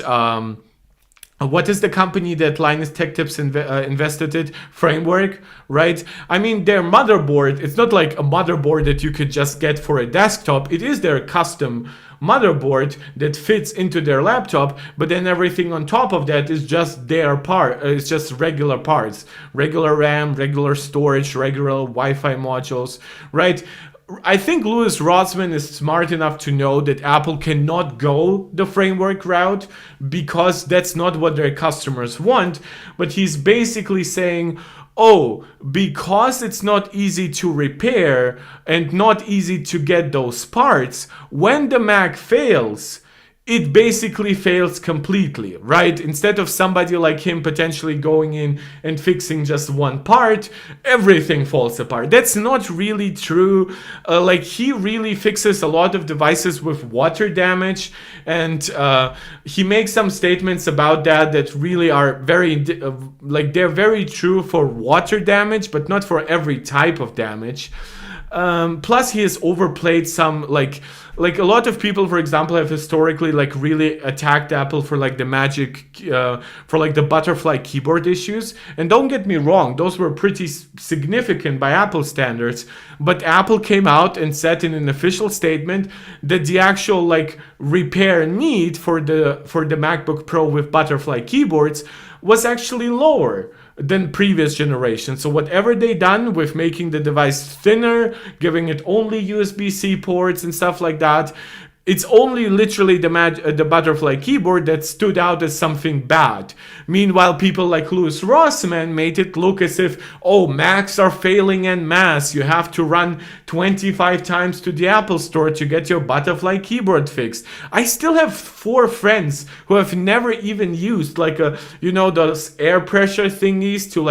what is the company that Linus Tech Tips invested in? Framework, right? I mean, their motherboard, it's not like a motherboard that you could just get for a desktop. It is their custom motherboard that fits into their laptop, but then everything on top of that is just their part. It's just regular parts, regular RAM, regular storage, regular Wi-Fi modules, right? I think Louis Rossmann is smart enough to know that Apple cannot go the framework route because that's not what their customers want. But he's basically saying, oh, because it's not easy to repair and not easy to get those parts, when the Mac fails, it basically fails completely, right? Instead of somebody like him potentially going in and fixing just one part, everything falls apart. That's not really true. Like, he really fixes a lot of devices with water damage, and he makes some statements about that really are very, they're very true for water damage, but not for every type of damage. Plus, he has overplayed some, like a lot of people, for example, have historically really attacked Apple for the magic, for the butterfly keyboard issues. And don't get me wrong, those were pretty significant by Apple standards. But Apple came out and said in an official statement that the actual repair need for the MacBook Pro with butterfly keyboards was actually lower than previous generations. So whatever they done with making the device thinner, giving it only USB-C ports and stuff like that, it's only literally the butterfly keyboard that stood out as something bad. Meanwhile, people like Louis Rossmann made it look as if, oh, Macs are failing en masse. You have to run 25 times to the Apple Store to get your butterfly keyboard fixed. I still have 4 friends who have never even used those air pressure thingies to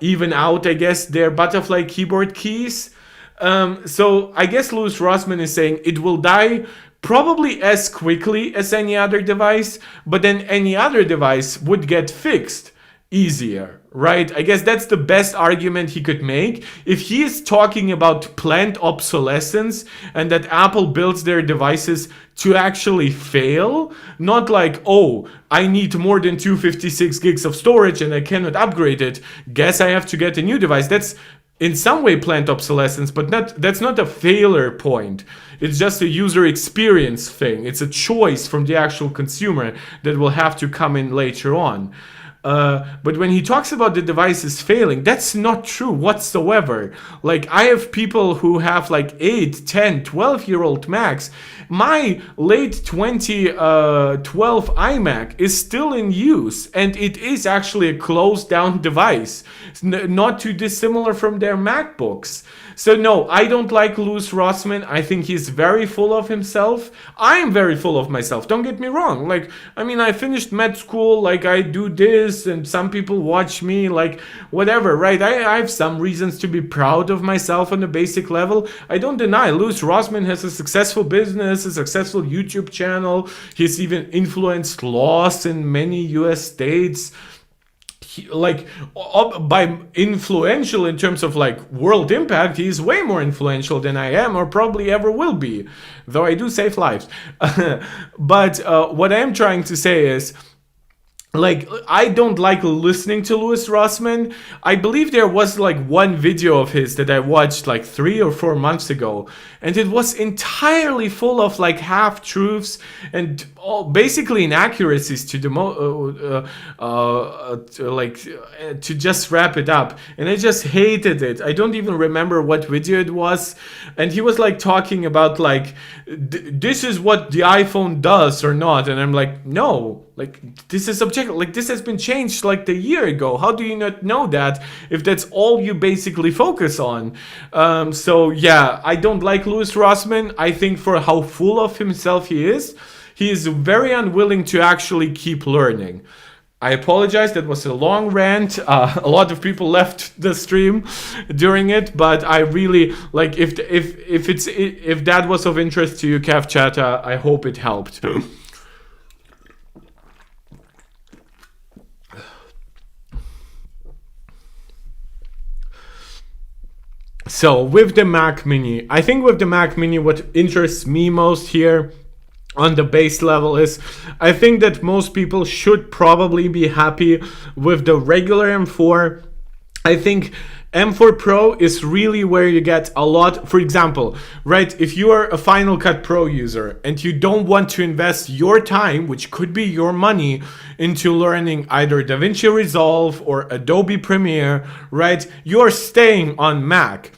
even out, I guess, their butterfly keyboard keys. So I guess Louis Rossmann is saying it will die probably as quickly as any other device, but then any other device would get fixed easier, right? I guess that's the best argument he could make. If he is talking about planned obsolescence and that Apple builds their devices to actually fail, not like, oh, I need more than 256 gigs of storage and I cannot upgrade it, guess I have to get a new device. That's in some way planned obsolescence, but that's not a failure point. It's just a user experience thing. It's a choice from the actual consumer that will have to come in later on. But when he talks about the devices failing, that's not true whatsoever. Like, I have people who have like 8, 10, 12-year-old Macs. My late 2012 iMac is still in use, and it is actually a closed down device, not too dissimilar from their MacBooks. So no, I don't like Louis Rossmann. I think he's very full of himself. I am very full of myself. Don't get me wrong. Like, I mean, I finished med school. Like, I do this, and some people watch me. Like, whatever, right? I have some reasons to be proud of myself on a basic level. I don't deny Louis Rossmann has a successful business, a successful YouTube channel. He's even influenced laws in many U.S. states. Like, by influential in terms of like world impact, he's way more influential than I am or probably ever will be, though I do save lives. But what I am trying to say is, like, I don't like listening to Louis Rossmann. I believe there was like one video of his that I watched like 3 or 4 months ago, and it was entirely full of like half-truths and basically inaccuracies to the to just wrap it up. And I just hated it. I don't even remember what video it was. And he was like talking about like, this is what the iPhone does or not. And I'm like, no. Like, this is subjective. Like, this has been changed like a year ago. How do you not know that if that's all you basically focus on? So yeah, I don't like Louis Rossmann. I think for how full of himself he is very unwilling to actually keep learning. I apologize, that was a long rant. A lot of people left the stream during it, but I really like, if that was of interest to you, Kev Chata, I hope it helped. So with the Mac Mini, I think with the Mac Mini, what interests me most here on the base level is, I think that most people should probably be happy with the regular M4. I think M4 Pro is really where you get a lot. For example, right, if you are a Final Cut Pro user and you don't want to invest your time, which could be your money, into learning either DaVinci Resolve or Adobe Premiere, right, you're staying on Mac.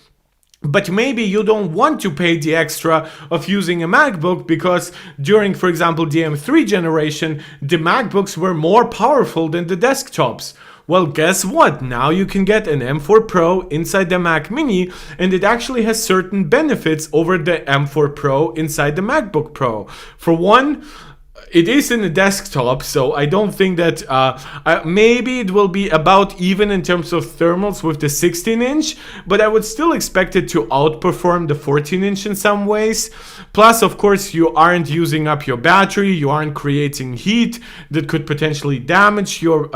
But maybe you don't want to pay the extra of using a MacBook because during, for example, the M3 generation, the MacBooks were more powerful than the desktops. Well, guess what? Now you can get an M4 Pro inside the Mac Mini, and it actually has certain benefits over the M4 Pro inside the MacBook Pro. For one, it is in the desktop, so I don't think that maybe it will be about even in terms of thermals with the 16-inch, but I would still expect it to outperform the 14-inch in some ways. Plus, of course, you aren't using up your battery, you aren't creating heat that could potentially damage your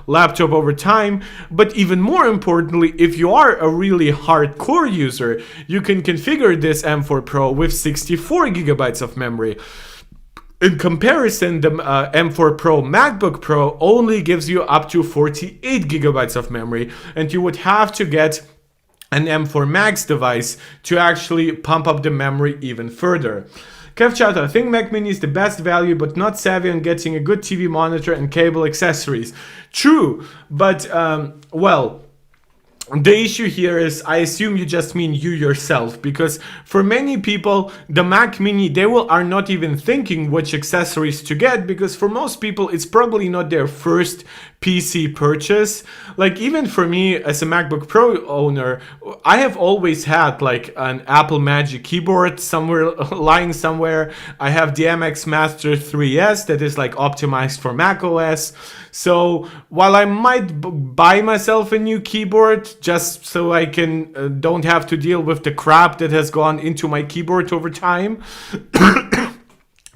laptop over time. But even more importantly, if you are a really hardcore user, you can configure this M4 Pro with 64 gigabytes of memory. In comparison, the M4 Pro MacBook Pro only gives you up to 48 gigabytes of memory, and you would have to get an M4 Max device to actually pump up the memory even further. Kev Chata, I think Mac Mini is the best value, but not savvy on getting a good TV monitor and cable accessories. True, but well, the issue here is, I assume you just mean you yourself, because for many people, the Mac Mini, they are not even thinking which accessories to get, because for most people, it's probably not their first PC purchase. Like, even for me as a MacBook Pro owner, I have always had like an Apple Magic Keyboard somewhere lying somewhere. I have the MX Master 3S that is like optimized for macOS. So while I might buy myself a new keyboard just so I can don't have to deal with the crap that has gone into my keyboard over time,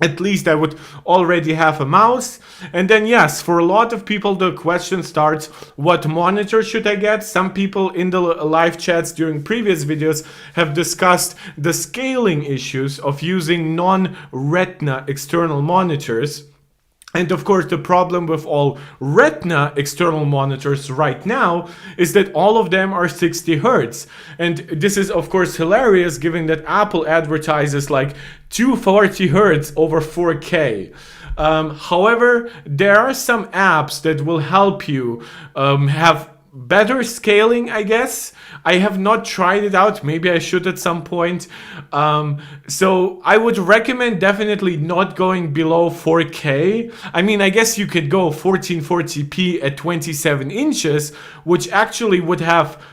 at least I would already have a mouse. And then yes, for a lot of people the question starts, what monitor should I get? Some people in the live chats during previous videos have discussed the scaling issues of using non-Retina external monitors. And of course, the problem with all Retina external monitors right now is that all of them are 60 Hertz. And this is of course hilarious given that Apple advertises like 240 Hertz over 4K. However, there are some apps that will help you have better scaling, I guess. I have not tried it out. Maybe I should at some point. So I would recommend definitely not going below 4K. I mean, I guess you could go 1440p at 27 inches, which actually would have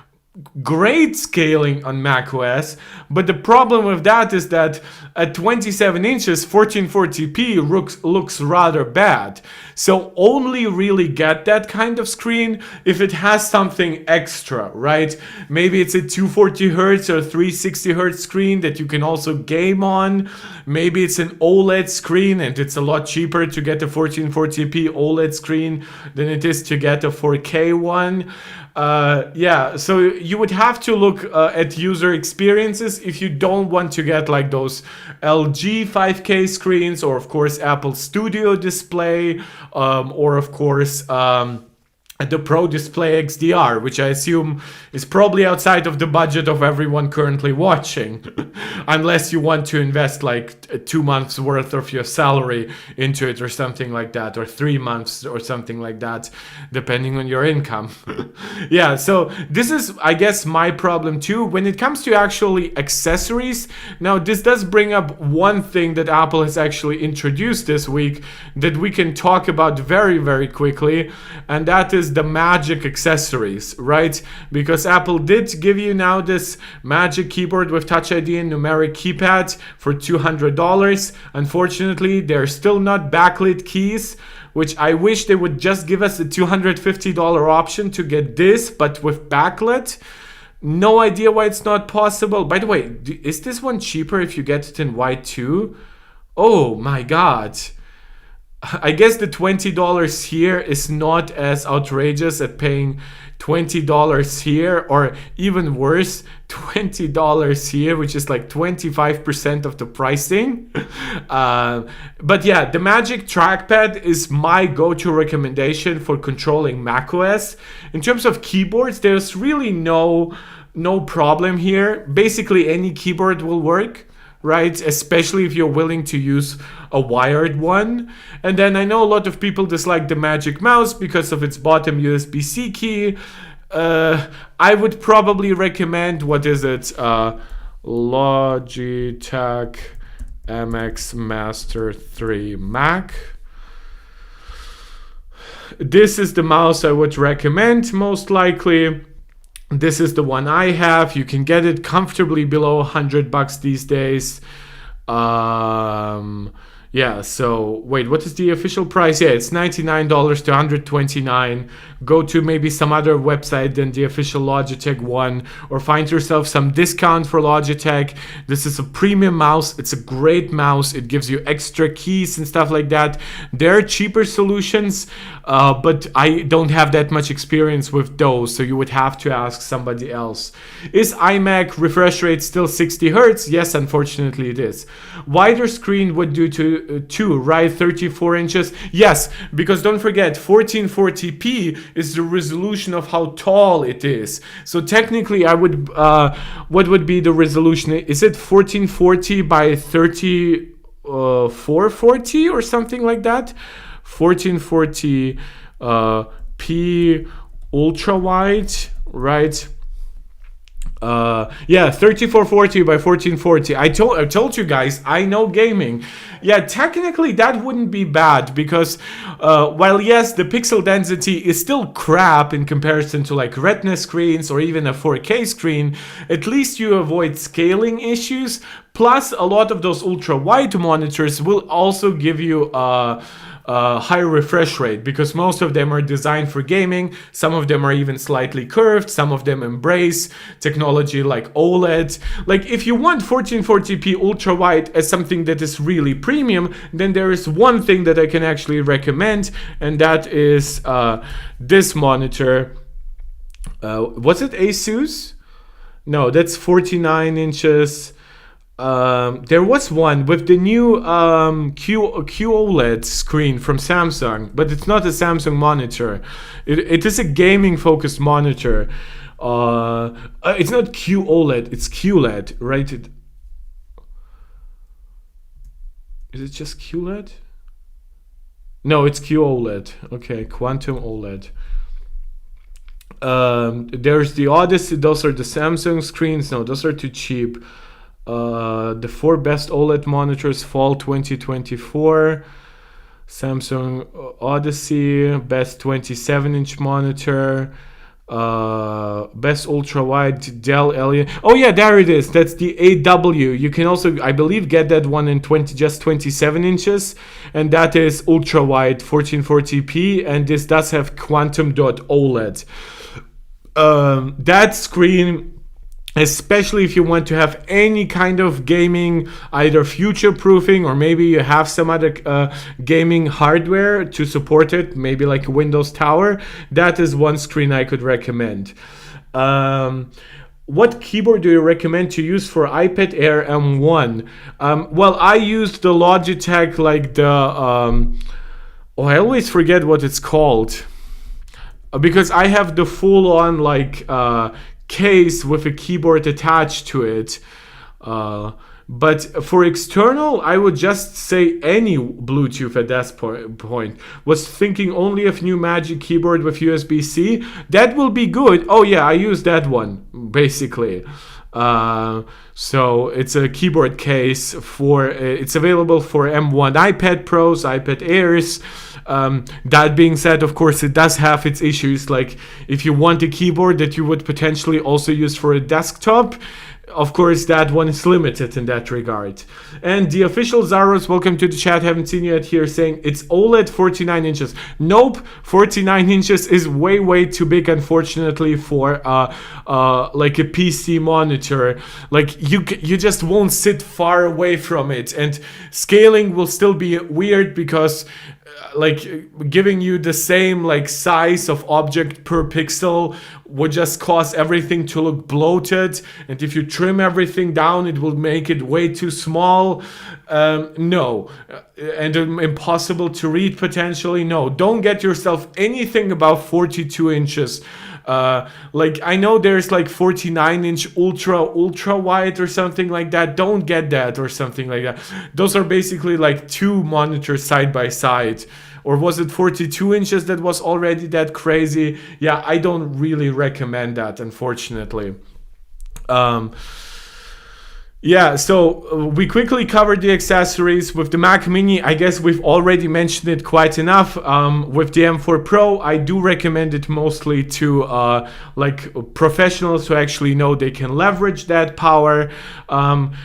great scaling on macOS, but the problem with that is that at 27 inches 1440p looks rather bad. So only really get that kind of screen if it has something extra, right? Maybe it's a 240 Hertz or 360 Hertz screen that you can also game on. Maybe it's an OLED screen and it's a lot cheaper to get a 1440p OLED screen than it is to get a 4K one. Yeah, so you would have to look at user experiences if you don't want to get like those LG 5K screens, or of course Apple Studio Display, or of course the Pro Display XDR, which I assume is probably outside of the budget of everyone currently watching, unless you want to invest like 2 months worth of your salary into it or something like that, or 3 months or something like that, depending on your income. Yeah, so this is, I guess, my problem too. When it comes to actually accessories, now this does bring up one thing that Apple has actually introduced this week that we can talk about very, very quickly, and that is the Magic accessories, right? Because Apple did give you now this Magic keyboard with Touch ID and numeric keypad for $200. Unfortunately, they're still not backlit keys, which I wish they would just give us a $250 option to get this, but with backlit. No idea why it's not possible. By the way, is this one cheaper if you get it in white too? Oh my god. I guess the $20 here is not as outrageous as paying $20 here, or even worse, $20 here, which is like 25% of the pricing. But yeah, the Magic Trackpad is my go-to recommendation for controlling macOS. In terms of keyboards, there's really no problem here. Basically, any keyboard will work, right? Especially if you're willing to use a wired one. And then I know a lot of people dislike the Magic Mouse because of its bottom USB-C key. I would probably recommend, what is it? Logitech MX Master 3 Mac. This is the mouse I would recommend most likely. This is the one I have. You can get it comfortably below $100 these days. Yeah, so wait, what is the official price? Yeah, it's $99 to $129. Go to maybe some other website than the official Logitech one, or find yourself some discount for Logitech. This is a premium mouse. It's a great mouse. It gives you extra keys and stuff like that. There are cheaper solutions, but I don't have that much experience with those, so you would have to ask somebody else. Is iMac refresh rate still 60 Hertz? Yes, unfortunately it is. Wider screen would do too, right? 34 inches. Yes, because don't forget, 1440p is the resolution of how tall it is. So technically I would, what would be the resolution? Is it 1440 by 3440 or something like that? 1440 p ultra wide, right? Yeah, 3440 by 1440. I told you guys, I know gaming. Yeah, technically that wouldn't be bad, because while yes, the pixel density is still crap in comparison to like Retina screens or even a 4K screen, at least you avoid scaling issues. Plus, a lot of those ultra wide monitors will also give you higher refresh rate, because most of them are designed for gaming. Some of them are even slightly curved. Some of them embrace technology like OLED. Like if you want 1440p ultra wide as something that is really premium, then there is one thing that I can actually recommend, and that is this monitor. Was it Asus? No, that's 49 inches. There was one with the new QOLED screen from Samsung, but it's not a Samsung monitor. It is a gaming focused monitor. It's not QOLED, it's QLED, right? Is it just QLED? No, it's QOLED. Okay, Quantum OLED. There's the Odyssey. Those are the Samsung screens. No, those are too cheap. The 4 best OLED monitors fall 2024. Samsung Odyssey, best 27-inch monitor. Best ultra wide Dell LED. Oh yeah, there it is. That's the AW. You can also, I believe, get that one in just 27 inches, and that is ultra wide 1440p, and this does have quantum dot OLED. That screen, especially if you want to have any kind of gaming, either future proofing or maybe you have some other gaming hardware to support it, maybe like a Windows Tower, that is one screen I could recommend. What keyboard do you recommend to use for iPad Air M1? Well, I used the Logitech, like the I always forget what it's called, because I have the full-on like case with a keyboard attached to it. But for external, I would just say any Bluetooth at that point. Was thinking only of new Magic Keyboard with USB-C. That will be good. Oh yeah, I use that one, basically. So it's a keyboard case for, it's available for M1 iPad Pros, iPad Airs. That being said, of course, it does have its issues. Like if you want a keyboard that you would potentially also use for a desktop, of course, that one is limited in that regard. And the official Zaros, welcome to the chat. Haven't seen you yet here, saying it's OLED 49 inches. Nope, 49 inches is way too big, unfortunately, for like a PC monitor. Like you just won't sit far away from it, and scaling will still be weird because like giving you the same like size of object per pixel would just cause everything to look bloated, and if you trim everything down it will make it way too small. No, and impossible to read potentially. No, don't get yourself anything about 42 inches. Like I know there's like 49-inch ultra wide or something like that. Don't get that or something like that. Those are basically like two monitors side by side. Or was it 42 inches that was already that crazy? Yeah, I don't really recommend that, unfortunately. Yeah, so we quickly covered the accessories. With the Mac Mini, I guess we've already mentioned it quite enough. With the M4 Pro, I do recommend it mostly to like professionals who actually know they can leverage that power.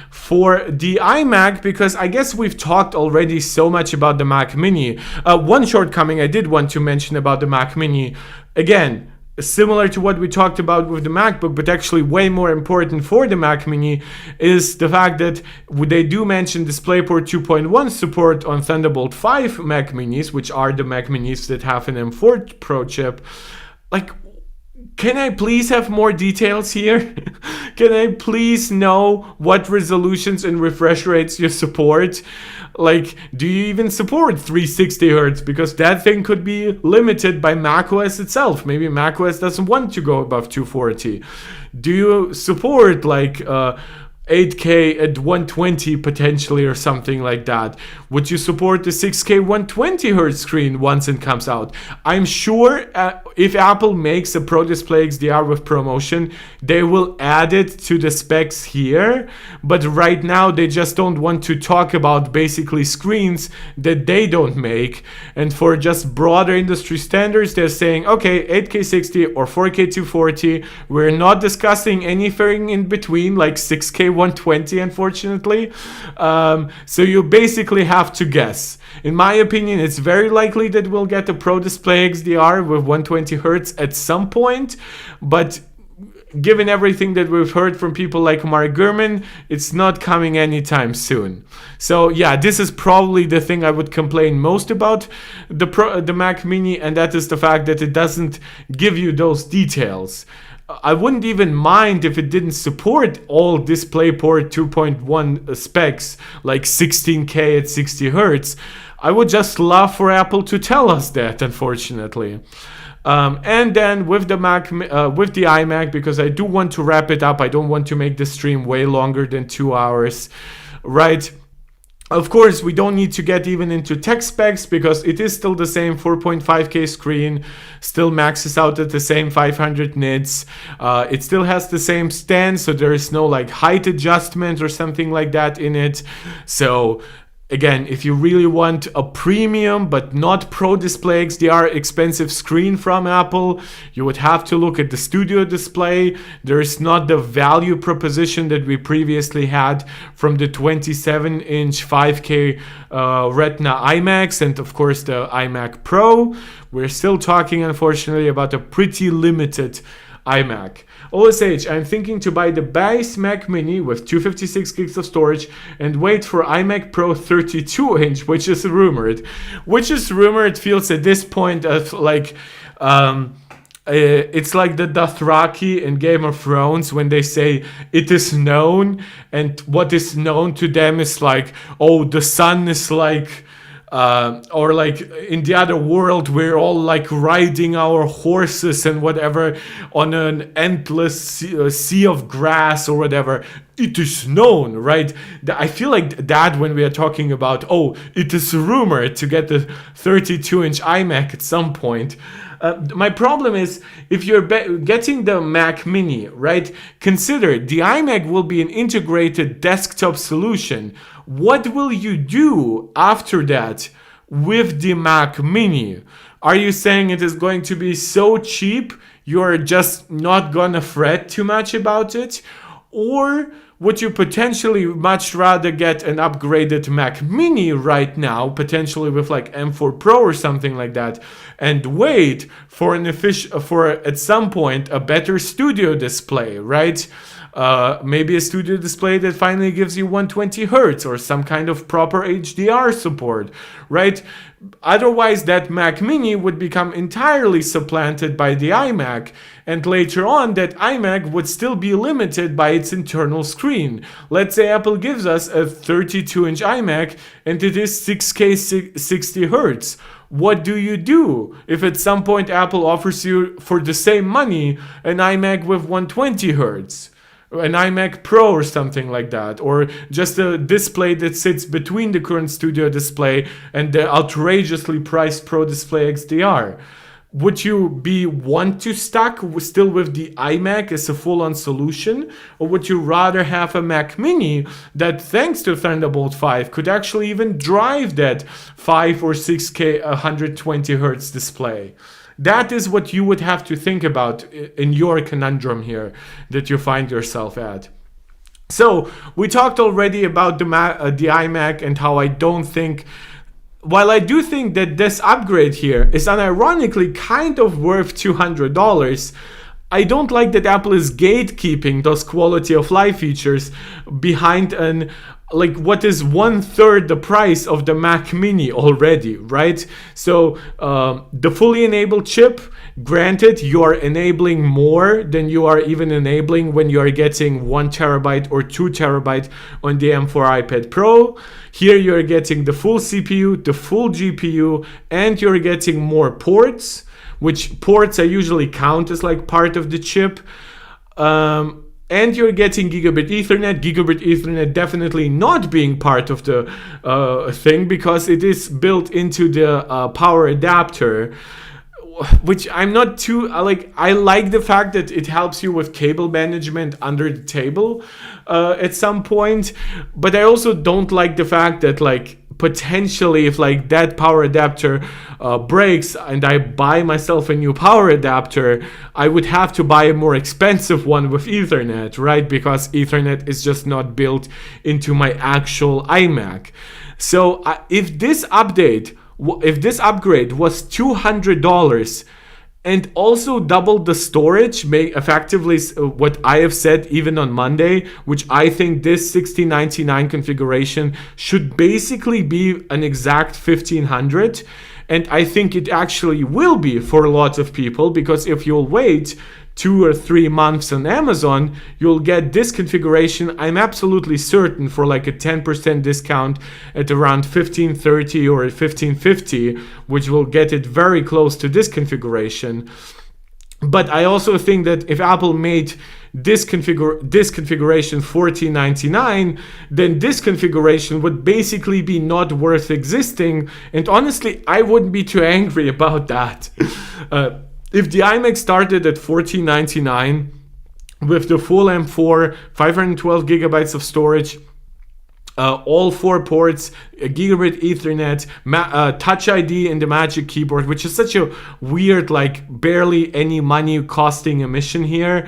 For the iMac, because I guess we've talked already so much about the Mac Mini. One shortcoming I did want to mention about the Mac Mini, again, similar to what we talked about with the MacBook, but actually way more important for the Mac Mini, is the fact that they do mention DisplayPort 2.1 support on Thunderbolt 5 Mac Minis, which are the Mac Minis that have an M4 Pro chip. Like, can I please have more details here? Can I please know what resolutions and refresh rates you support? Like, do you even support 360 Hertz? Because that thing could be limited by macOS itself. Maybe macOS doesn't want to go above 240. Do you support like 8K at 120 potentially or something like that? Would you support the 6K 120 Hertz screen once it comes out? I'm sure if Apple makes a Pro Display XDR with ProMotion, they will add it to the specs here, but right now they just don't want to talk about basically screens that they don't make. And for just broader industry standards, they're saying, okay, 8K 60 or 4K 240. We're not discussing anything in between like 6K 120, unfortunately. So you basically have to guess. In my opinion, it's very likely that we'll get a Pro Display XDR with 120 Hz at some point, but given everything that we've heard from people like Mark Gurman, it's not coming anytime soon. So yeah, this is probably the thing I would complain most about the Mac Mini, and that is the fact that it doesn't give you those details. I wouldn't even mind if it didn't support all DisplayPort 2.1 specs, like 16K at 60 Hz. I would just love for Apple to tell us that, unfortunately. And then with the iMac, because I do want to wrap it up, I don't want to make the stream way longer than 2 hours, right? Of course, we don't need to get even into tech specs because it is still the same 4.5K screen, still maxes out at the same 500 nits. It still has the same stand, so there is no like height adjustment or something like that in it. So again, if you really want a premium but not Pro Display XDR expensive screen from Apple, you would have to look at the Studio Display. There is not the value proposition that we previously had from the 27-inch 5K Retina iMacs and of course the iMac Pro. We're still talking, unfortunately, about a pretty limited iMac. OSH, I'm thinking to buy the base Mac Mini with 256 gigs of storage and wait for iMac Pro 32-inch, which is rumored. It feels at this point of like it's like the Dothraki in Game of Thrones when they say it is known, and what is known to them is like, oh, the sun is like or like in the other world, we're all like riding our horses and whatever on an endless sea of grass or whatever. It is known, right? I feel like that when we are talking about, oh, it is rumored to get the 32-inch iMac at some point. My problem is, if you're getting the Mac Mini, right, consider the iMac will be an integrated desktop solution. What will you do after that with the Mac Mini? Are you saying it is going to be so cheap you're just not gonna fret too much about it? Or would you potentially much rather get an upgraded Mac Mini right now, potentially with like M4 Pro or something like that, and wait for at some point a better studio display, right? Maybe a studio display that finally gives you 120 Hz or some kind of proper HDR support, right? Otherwise, that Mac Mini would become entirely supplanted by the iMac, and later on, that iMac would still be limited by its internal screen. Let's say Apple gives us a 32-inch iMac and it is 6K 60 Hz. What do you do if at some point Apple offers you, for the same money, an iMac with 120 Hz? An iMac Pro or something like that, or just a display that sits between the current studio display and the outrageously priced Pro Display XDR. Would you want to still with the iMac as a full-on solution, or would you rather have a Mac Mini that, thanks to Thunderbolt 5, could actually even drive that 5 or 6K 120 Hz display? That is what you would have to think about in your conundrum here that you find yourself at. So we talked already about the iMac and how I don't think, while I do think that this upgrade here is unironically kind of worth $200, I don't like that Apple is gatekeeping those quality of life features behind what is 1/3 the price of the Mac Mini already, right? So the fully enabled chip, granted, you are enabling more than you are even enabling when you are getting 1 terabyte or 2 terabyte on the M4 iPad Pro. Here you're getting the full CPU, the full GPU, and you're getting more ports, which ports I usually count as like part of the chip. And you're getting Gigabit Ethernet definitely not being part of the thing because it is built into the power adapter, which I'm not too I like the fact that it helps you with cable management under the table at some point, but I also don't like the fact that like potentially, if like that power adapter breaks and I buy myself a new power adapter, I would have to buy a more expensive one with Ethernet, right? Because Ethernet is just not built into my actual iMac. So if this upgrade was $200 and also doubled the storage, may effectively what I have said even on Monday, which I think this 1699 configuration should basically be an exact 1500. And I think it actually will be for lots of people, because if you'll wait 2 or 3 months on Amazon, you'll get this configuration, I'm absolutely certain, for like a 10% discount at around $1530 or $1550, which will get it very close to this configuration. But I also think that if Apple made this configuration $1499, then this configuration would basically be not worth existing. And honestly, I wouldn't be too angry about that. If the iMac started at $1499 with the full M4, 512 gigabytes of storage, all 4 ports, a gigabit Ethernet, Touch ID in the Magic Keyboard, which is such a weird, like barely any money costing emission here,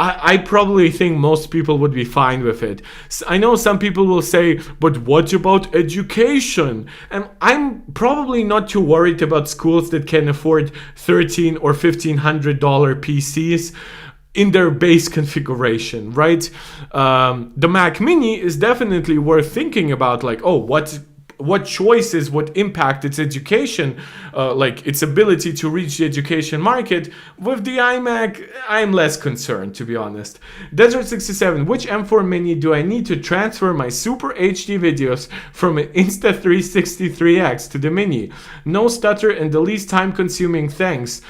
I probably think most people would be fine with it. I know some people will say, but what about education? And I'm probably not too worried about schools that can afford $1,300 or $1,500 PCs in their base configuration, right? The Mac Mini is definitely worth thinking about, like, oh, what choices would impact its education, like its ability to reach the education market. With the iMac, I'm less concerned, to be honest. Desert67, which M4 Mini do I need to transfer my Super HD videos from an Insta363X to the Mini? No stutter and the least time consuming, thanks.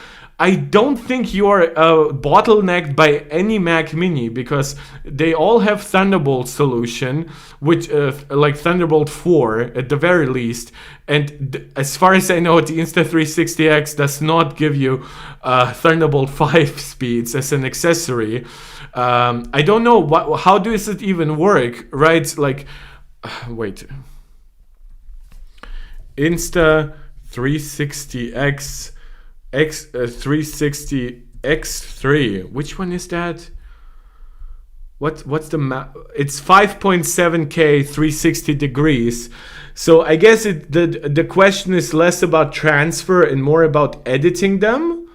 I don't think you are bottlenecked by any Mac Mini, because they all have Thunderbolt solution, which like Thunderbolt 4 at the very least. And as far as I know, the Insta360X does not give you Thunderbolt 5 speeds as an accessory. I don't know how does it even work, right? Like, wait, Insta360X. 360 X3. Which one is that? What's the map? It's 5.7K 360 degrees. So I guess the question is less about transfer and more about editing them,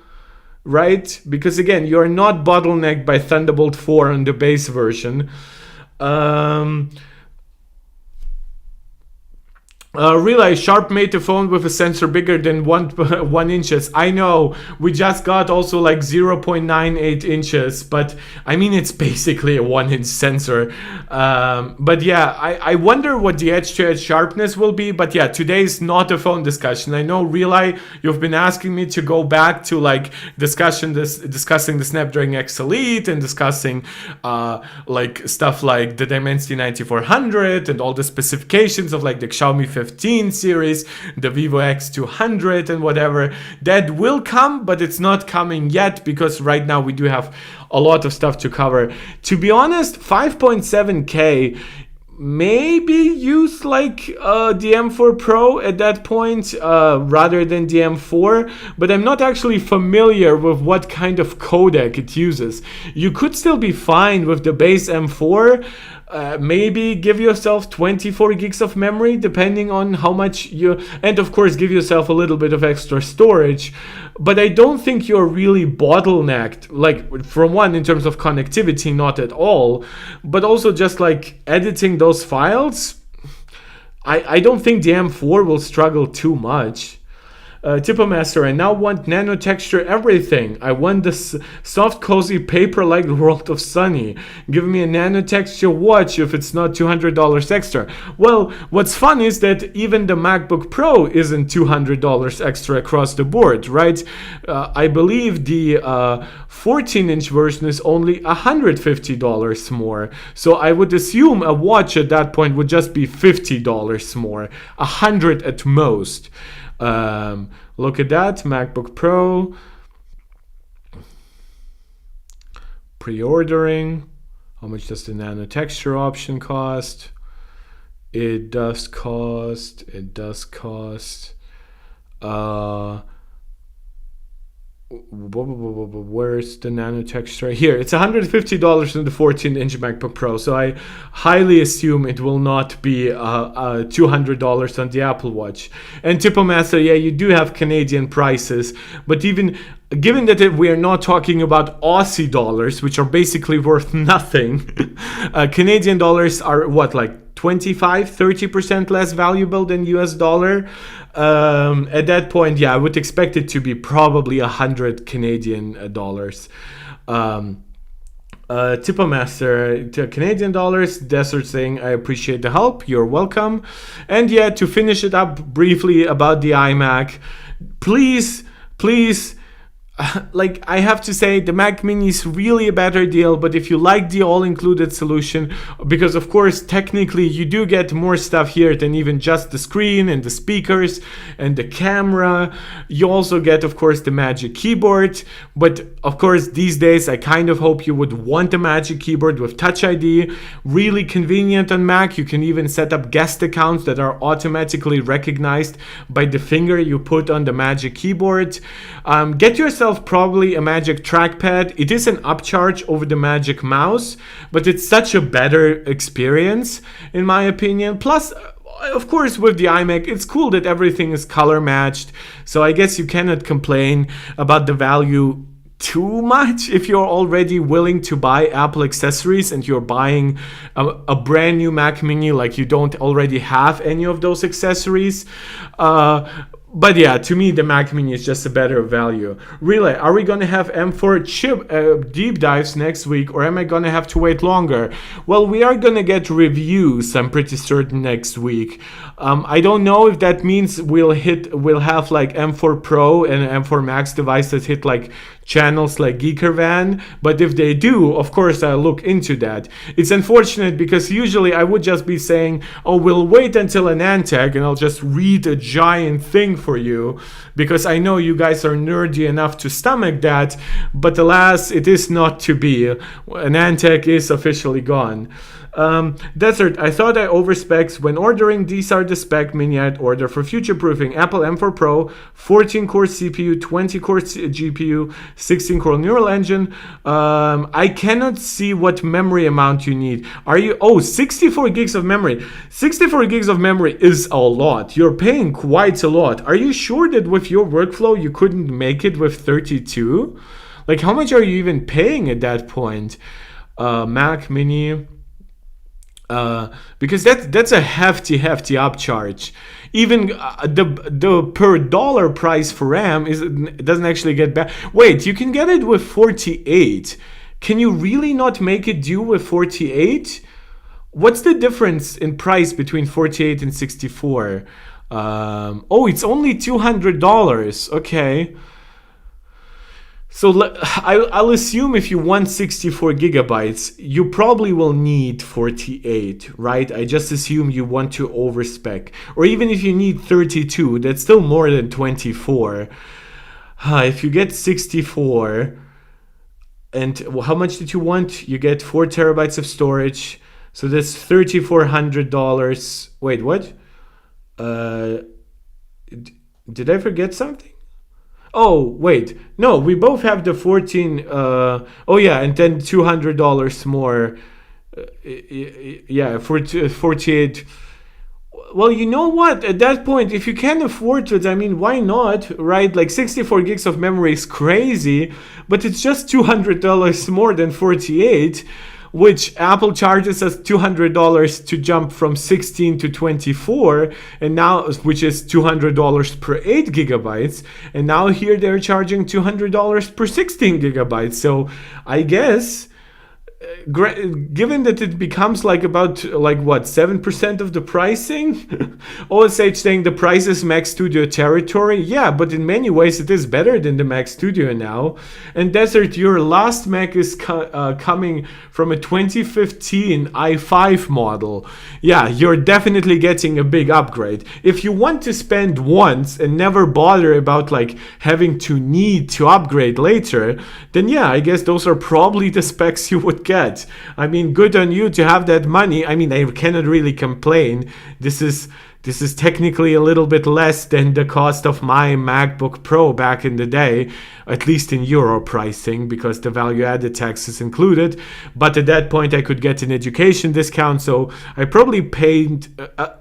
right? Because again, you're not bottlenecked by Thunderbolt 4 on the base version. Realize Sharp made a phone with a sensor bigger than 1 inches. I know, we just got also like 0.98 inches, but I mean, it's basically a 1-inch sensor. But yeah, I wonder what the edge-to-edge sharpness will be. But yeah, today's not a phone discussion. I know, Reali, you've been asking me to go back to like discussing the Snapdragon X Elite and discussing like stuff like the Dimensity 9400 and all the specifications of like the Xiaomi 15 series, the Vivo X200 and whatever. That will come, but it's not coming yet, because right now we do have a lot of stuff to cover. To be honest, 5.7K maybe use like the M4 Pro at that point rather than the M4, but I'm not actually familiar with what kind of codec it uses. You could still be fine with the base M4. Maybe give yourself 24 gigs of memory, depending on how much and of course give yourself a little bit of extra storage. But I don't think you're really bottlenecked, like from one, in terms of connectivity, not at all, but also just like editing those files. I don't think the M4 will struggle too much. Tipo Master, I now want nano texture everything. I want this soft, cozy paper like the world of Sunny. Give me a nano texture watch if it's not $200 extra. Well, what's fun is that even the MacBook Pro isn't $200 extra across the board, right? I believe the 14-inch version is only $150 more. So I would assume a watch at that point would just be $50 more, $100 at most. Look at that, MacBook Pro, pre-ordering. How much does the nano texture option cost? It does cost. Where's the nanotech tray? Here, it's $150 in the 14-inch MacBook Pro. So I highly assume it will not be $200 on the Apple Watch. And Tipomaster, yeah, you do have Canadian prices, but even given that we are not talking about Aussie dollars, which are basically worth nothing, Canadian dollars are what, like 25-30% less valuable than US dollar. At that point, yeah, I would expect it to be probably 100 Canadian dollars. Tipomaster, to Canadian dollars, Desert saying, I appreciate the help, you're welcome. And yeah, to finish it up briefly about the iMac, please, like, I have to say the Mac Mini is really a better deal, but if you like the all-included solution, because of course technically you do get more stuff here than even just the screen and the speakers and the camera, you also get of course the Magic Keyboard. But of course these days I kind of hope you would want a Magic Keyboard with Touch ID, really convenient on Mac. You can even set up guest accounts that are automatically recognized by the finger you put on the Magic Keyboard. Get yourself probably a Magic Trackpad. It is an upcharge over the Magic Mouse, but it's such a better experience in my opinion. Plus, of course, with the iMac, it's cool that everything is color matched, so I guess you cannot complain about the value too much if you're already willing to buy Apple accessories and you're buying a brand new Mac Mini, like you don't already have any of those accessories. But yeah, to me, the Mac Mini is just a better value. Really, are we going to have M4 chip deep dives next week, or am I going to have to wait longer? Well, we are going to get reviews, I'm pretty certain, next week. I don't know if that means we'll have like M4 Pro and M4 Max devices hit like channels like Geekervan, but if they do, of course I'll look into that. It's unfortunate because usually I would just be saying, oh, we'll wait until an Antec and I'll just read a giant thing for you, because I know you guys are nerdy enough to stomach that, but alas, it is not to be. An Antec is officially gone. Desert, I thought I overspecs when ordering. These are the spec mini I'd order for future proofing. Apple M4 Pro, 14-core CPU, 20-core GPU, 16-core neural engine. I cannot see what memory amount you need. 64 gigs of memory. 64 gigs of memory is a lot. You're paying quite a lot. Are you sure that with your workflow you couldn't make it with 32? Like, how much are you even paying at that point? Mac Mini... because that's a hefty upcharge. Even the per dollar price for RAM doesn't actually get back. Wait, you can get it with 48. Can you really not make it do with 48? What's the difference in price between 48 and 64? It's only $200. Okay. So I'll assume if you want 64 gigabytes, you probably will need 48, right? I just assume you want to overspec. Or even if you need 32, that's still more than 24. If you get 64, and how much did you want? You get 4 terabytes of storage. So that's $3,400. Wait, what? Did I forget something? Oh, wait. No, we both have the 14. And then $200 more. For 48. Well, you know what? At that point, if you can afford it, I mean, why not, right? Like 64 gigs of memory is crazy, but it's just $200 more than 48. Which Apple charges us $200 to jump from 16 to 24, and now, which is $200 per 8 gigabytes, and now here they're charging $200 per 16 gigabytes. So I guess, given that it becomes like about 7% of the pricing, OSH saying the price is Mac Studio territory. Yeah, but in many ways it is better than the Mac Studio now. And Desert, your last Mac is coming from a 2015 i5 model. Yeah, you're definitely getting a big upgrade. If you want to spend once and never bother about like having to need to upgrade later, then yeah, I guess those are probably the specs you would get. get. I mean, good on you to have that money. I mean, I cannot really complain. This is technically a little bit less than the cost of my MacBook Pro back in the day, at least in euro pricing, because the value-added tax is included. But at that point, I could get an education discount, so I probably paid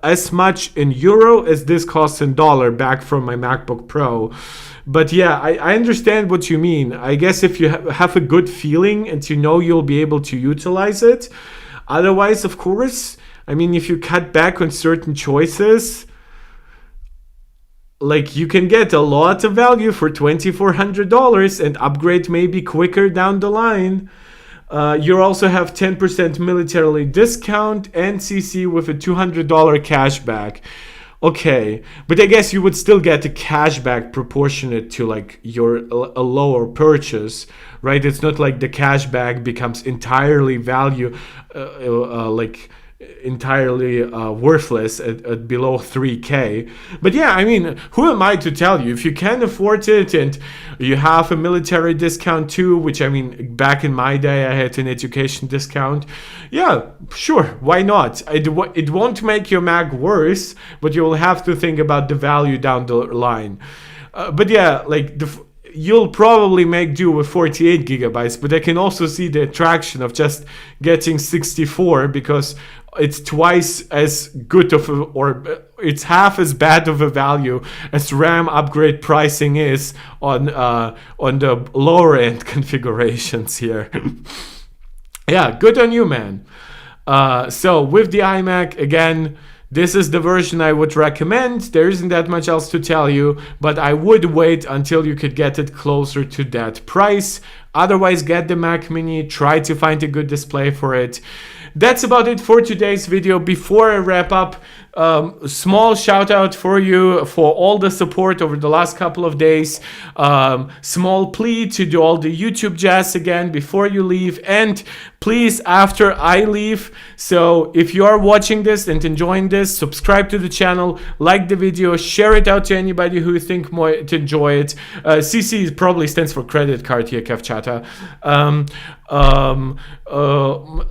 as much in euro as this costs in dollar back from my MacBook Pro. But yeah, I understand what you mean. I guess if you have a good feeling and you know you'll be able to utilize it. Otherwise, of course, I mean, if you cut back on certain choices, like you can get a lot of value for $2,400 and upgrade maybe quicker down the line. You also have 10% military discount and CC with a $200 cashback. Okay, but I guess you would still get a cashback proportionate to like a lower purchase, right? It's not like the cashback becomes entirely worthless at below 3K. But yeah, I mean, who am I to tell you? If you can afford it and you have a military discount too, which I mean, back in my day, I had an education discount. Yeah, sure, why not? It won't make your Mac worse, but you will have to think about the value down the line. But yeah, like you'll probably make do with 48 gigabytes, but I can also see the attraction of just getting 64 because it's twice as good or it's half as bad of a value as RAM upgrade pricing is on the lower end configurations here. Yeah, good on you, man. So with the iMac, again, this is the version I would recommend. There isn't that much else to tell you, but I would wait until you could get it closer to that price. Otherwise, get the Mac Mini, try to find a good display for it. That's about it for today's video. Before I wrap up, small shout out for you for all the support over the last couple of days. Small plea to do all the YouTube jazz again before you leave, and please after I leave. So if you are watching this and enjoying this, subscribe to the channel, like the video, share it out to anybody who you think might enjoy it. CC probably stands for credit card here, Kevchata.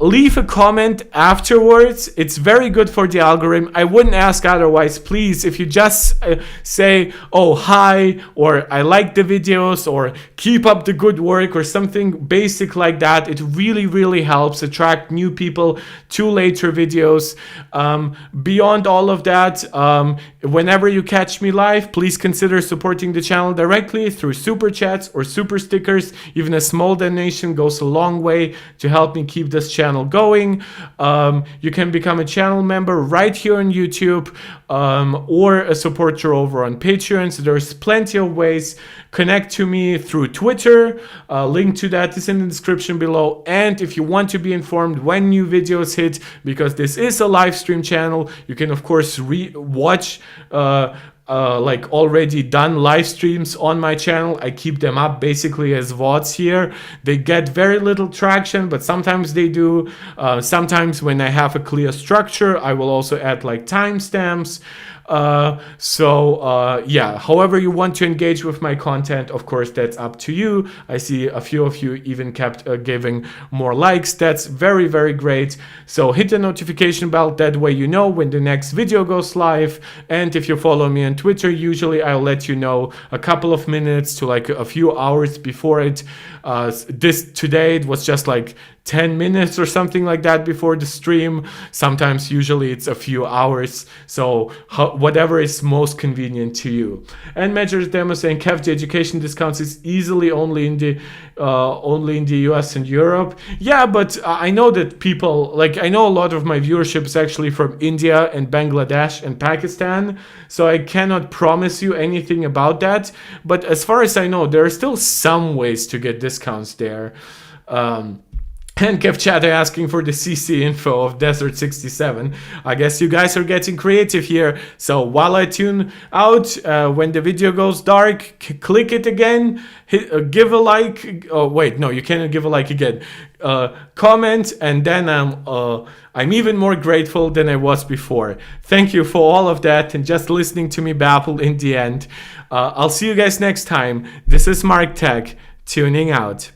Leave a comment afterwards. It's very good for the algorithm. I wouldn't ask otherwise. Please, if you just say, oh, hi, or I like the videos, or keep up the good work, or something basic like that, it really, really helps attract new people to later videos. Beyond all of that, whenever you catch me live, please consider supporting the channel directly through super chats or super stickers. Even a small donation goes a long way to help me keep this channel going. You can become a channel member right here on YouTube, or a supporter over on Patreon. So there's plenty of ways. Connect to me through Twitter. Link to that is in the description below. And if you want to be informed when new videos hit, because this is a live stream channel, you can of course watch like already done live streams on my channel. I keep them up basically as VODs here. They get very little traction, but sometimes they do. Sometimes when I have a clear structure, I will also add like timestamps. Yeah, however you want to engage with my content, of course, that's up to you. I see a few of you even kept giving more likes. That's very, very great. So hit the notification bell. That way you know when the next video goes live. And if you follow me on Twitter, usually I'll let you know a couple of minutes to like a few hours before it. Today it was just like 10 minutes or something like that before the stream. Sometimes, usually it's a few hours. So whatever is most convenient to you. And Measures Demo saying Kev, the education discounts is easily only in the US and Europe. Yeah, but I know that people, like I know a lot of my viewership is actually from India and Bangladesh and Pakistan. So I cannot promise you anything about that. But as far as I know, there are still some ways to get discounts there. And Kevchata asking for the CC info of Desert 67. I guess you guys are getting creative here. So while I tune out, when the video goes dark, click it again, give a like. Oh wait, no, you cannot give a like again. Comment, and then I'm even more grateful than I was before. Thank you for all of that and just listening to me babble in the end. I'll see you guys next time. This is Mark Tech, tuning out.